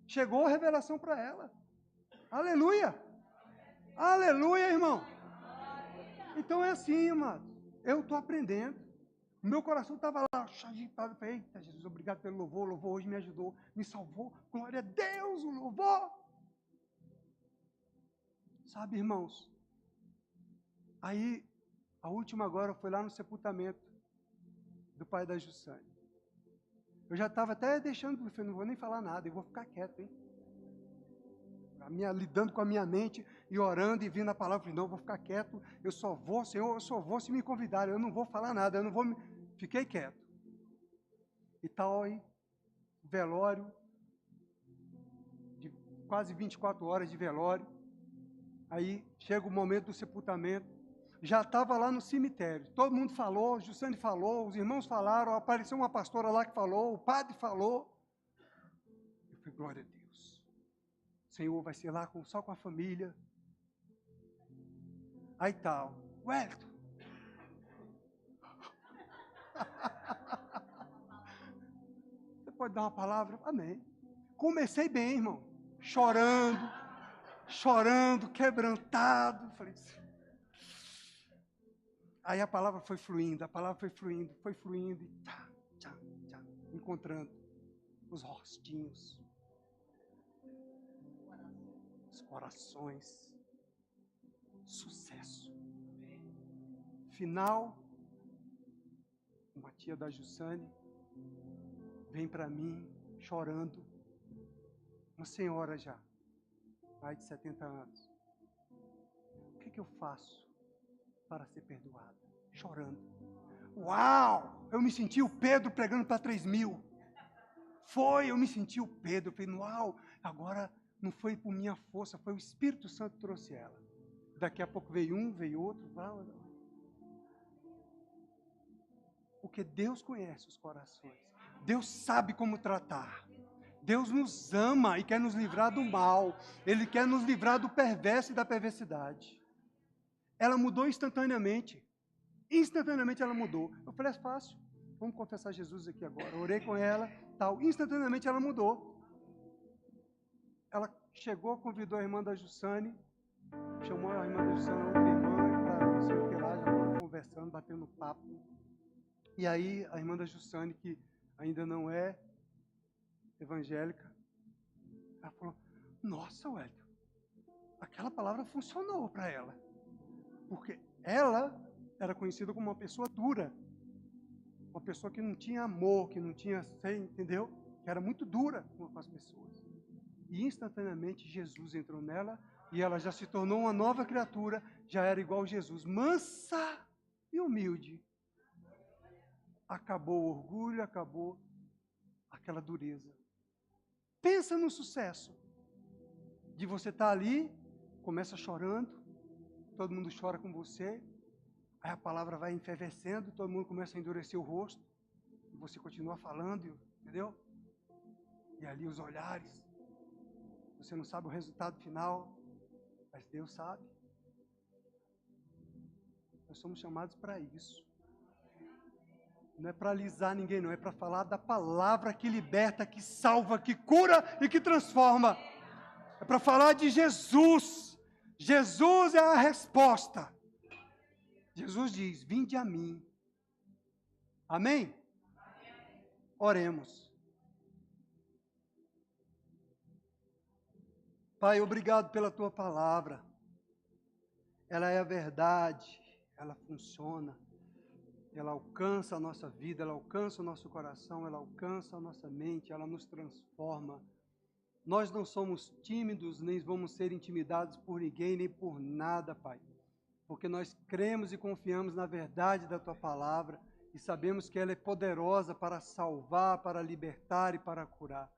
Chegou a revelação para ela. Aleluia! Aleluia, irmão! Então é assim, amado. Eu estou aprendendo. O meu coração estava lá, agitado. Falei, eita, Jesus, obrigado pelo louvor. O louvor hoje me ajudou, me salvou. Glória a Deus, o louvor. Sabe, irmãos? Aí, a última agora foi lá no sepultamento do pai da Jussane. Eu já estava até deixando, falei, não vou nem falar nada, eu vou ficar quieto, hein? Lidando com a minha mente e orando e vindo a palavra, falei, não, eu vou ficar quieto, eu só vou, Senhor, eu só vou se me convidarem, eu não vou falar nada, eu não vou... Fiquei quieto. E tal aí, velório, de quase 24 horas de velório, aí chega o momento do sepultamento, já estava lá no cemitério, todo mundo falou, Jussane falou, os irmãos falaram, apareceu uma pastora lá que falou, o padre falou. Eu falei, glória a Deus. O Senhor vai ser lá só com a família. Aí tal, Wellington. Você pode dar uma palavra? Amém. Comecei bem, irmão, chorando, quebrantado. Falei, aí a palavra foi fluindo, e encontrando os rostinhos, os corações, sucesso. Final, uma tia da Jussane vem para mim chorando, uma senhora já, mais de 70 anos. O que eu faço para ser perdoada? Chorando. Uau! Eu me senti o Pedro pregando para 3.000. Eu me senti o Pedro. Eu falei, uau! Agora não foi por minha força, foi o Espírito Santo que trouxe ela. Daqui a pouco veio um, veio outro. Porque Deus conhece os corações. Deus sabe como tratar. Deus nos ama e quer nos livrar do mal. Ele quer nos livrar do perverso e da perversidade. Ela mudou instantaneamente. Instantaneamente ela mudou. Eu falei, é fácil. Vamos confessar Jesus aqui agora. Eu orei com ela, tal. Instantaneamente ela mudou. Ela chegou, convidou a irmã da Jussane, chamou a irmã da Jussane, outra irmã, para não sei o que lá, já estavam conversando, batendo papo. E aí a irmã da Jussane, que ainda não é evangélica, ela falou, nossa, Wellington, aquela palavra funcionou para ela. Porque ela era conhecida como uma pessoa dura, uma pessoa que não tinha amor, que não tinha, entendeu? Que era muito dura com as pessoas. E instantaneamente Jesus entrou nela e ela já se tornou uma nova criatura, já era igual a Jesus, mansa e humilde. Acabou o orgulho, acabou aquela dureza. Pensa no sucesso de você estar ali, começa chorando, todo mundo chora com você, aí a palavra vai enfervescendo, todo mundo começa a endurecer o rosto, e você continua falando, entendeu? E ali os olhares, você não sabe o resultado final, mas Deus sabe. Nós somos chamados para isso. Não é para alisar ninguém, não, é para falar da palavra que liberta, que salva, que cura e que transforma. É para falar de Jesus. Jesus é a resposta. Jesus diz, vinde a mim. Amém? Oremos. Pai, obrigado pela tua palavra. Ela é a verdade, ela funciona. Ela alcança a nossa vida, ela alcança o nosso coração, ela alcança a nossa mente, ela nos transforma. Nós não somos tímidos, nem vamos ser intimidados por ninguém, nem por nada, Pai. Porque nós cremos e confiamos na verdade da Tua palavra e sabemos que ela é poderosa para salvar, para libertar e para curar.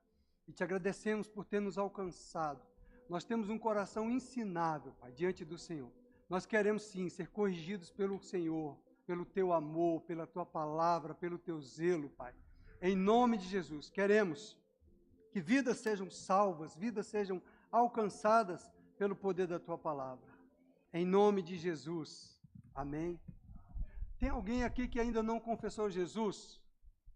E te agradecemos por ter nos alcançado. Nós temos um coração ensinável, Pai, diante do Senhor. Nós queremos sim ser corrigidos pelo Senhor, pelo Teu amor, pela Tua palavra, pelo Teu zelo, Pai. Em nome de Jesus, queremos que vidas sejam salvas, vidas sejam alcançadas pelo poder da Tua palavra. Em nome de Jesus. Amém. Tem alguém aqui que ainda não confessou Jesus?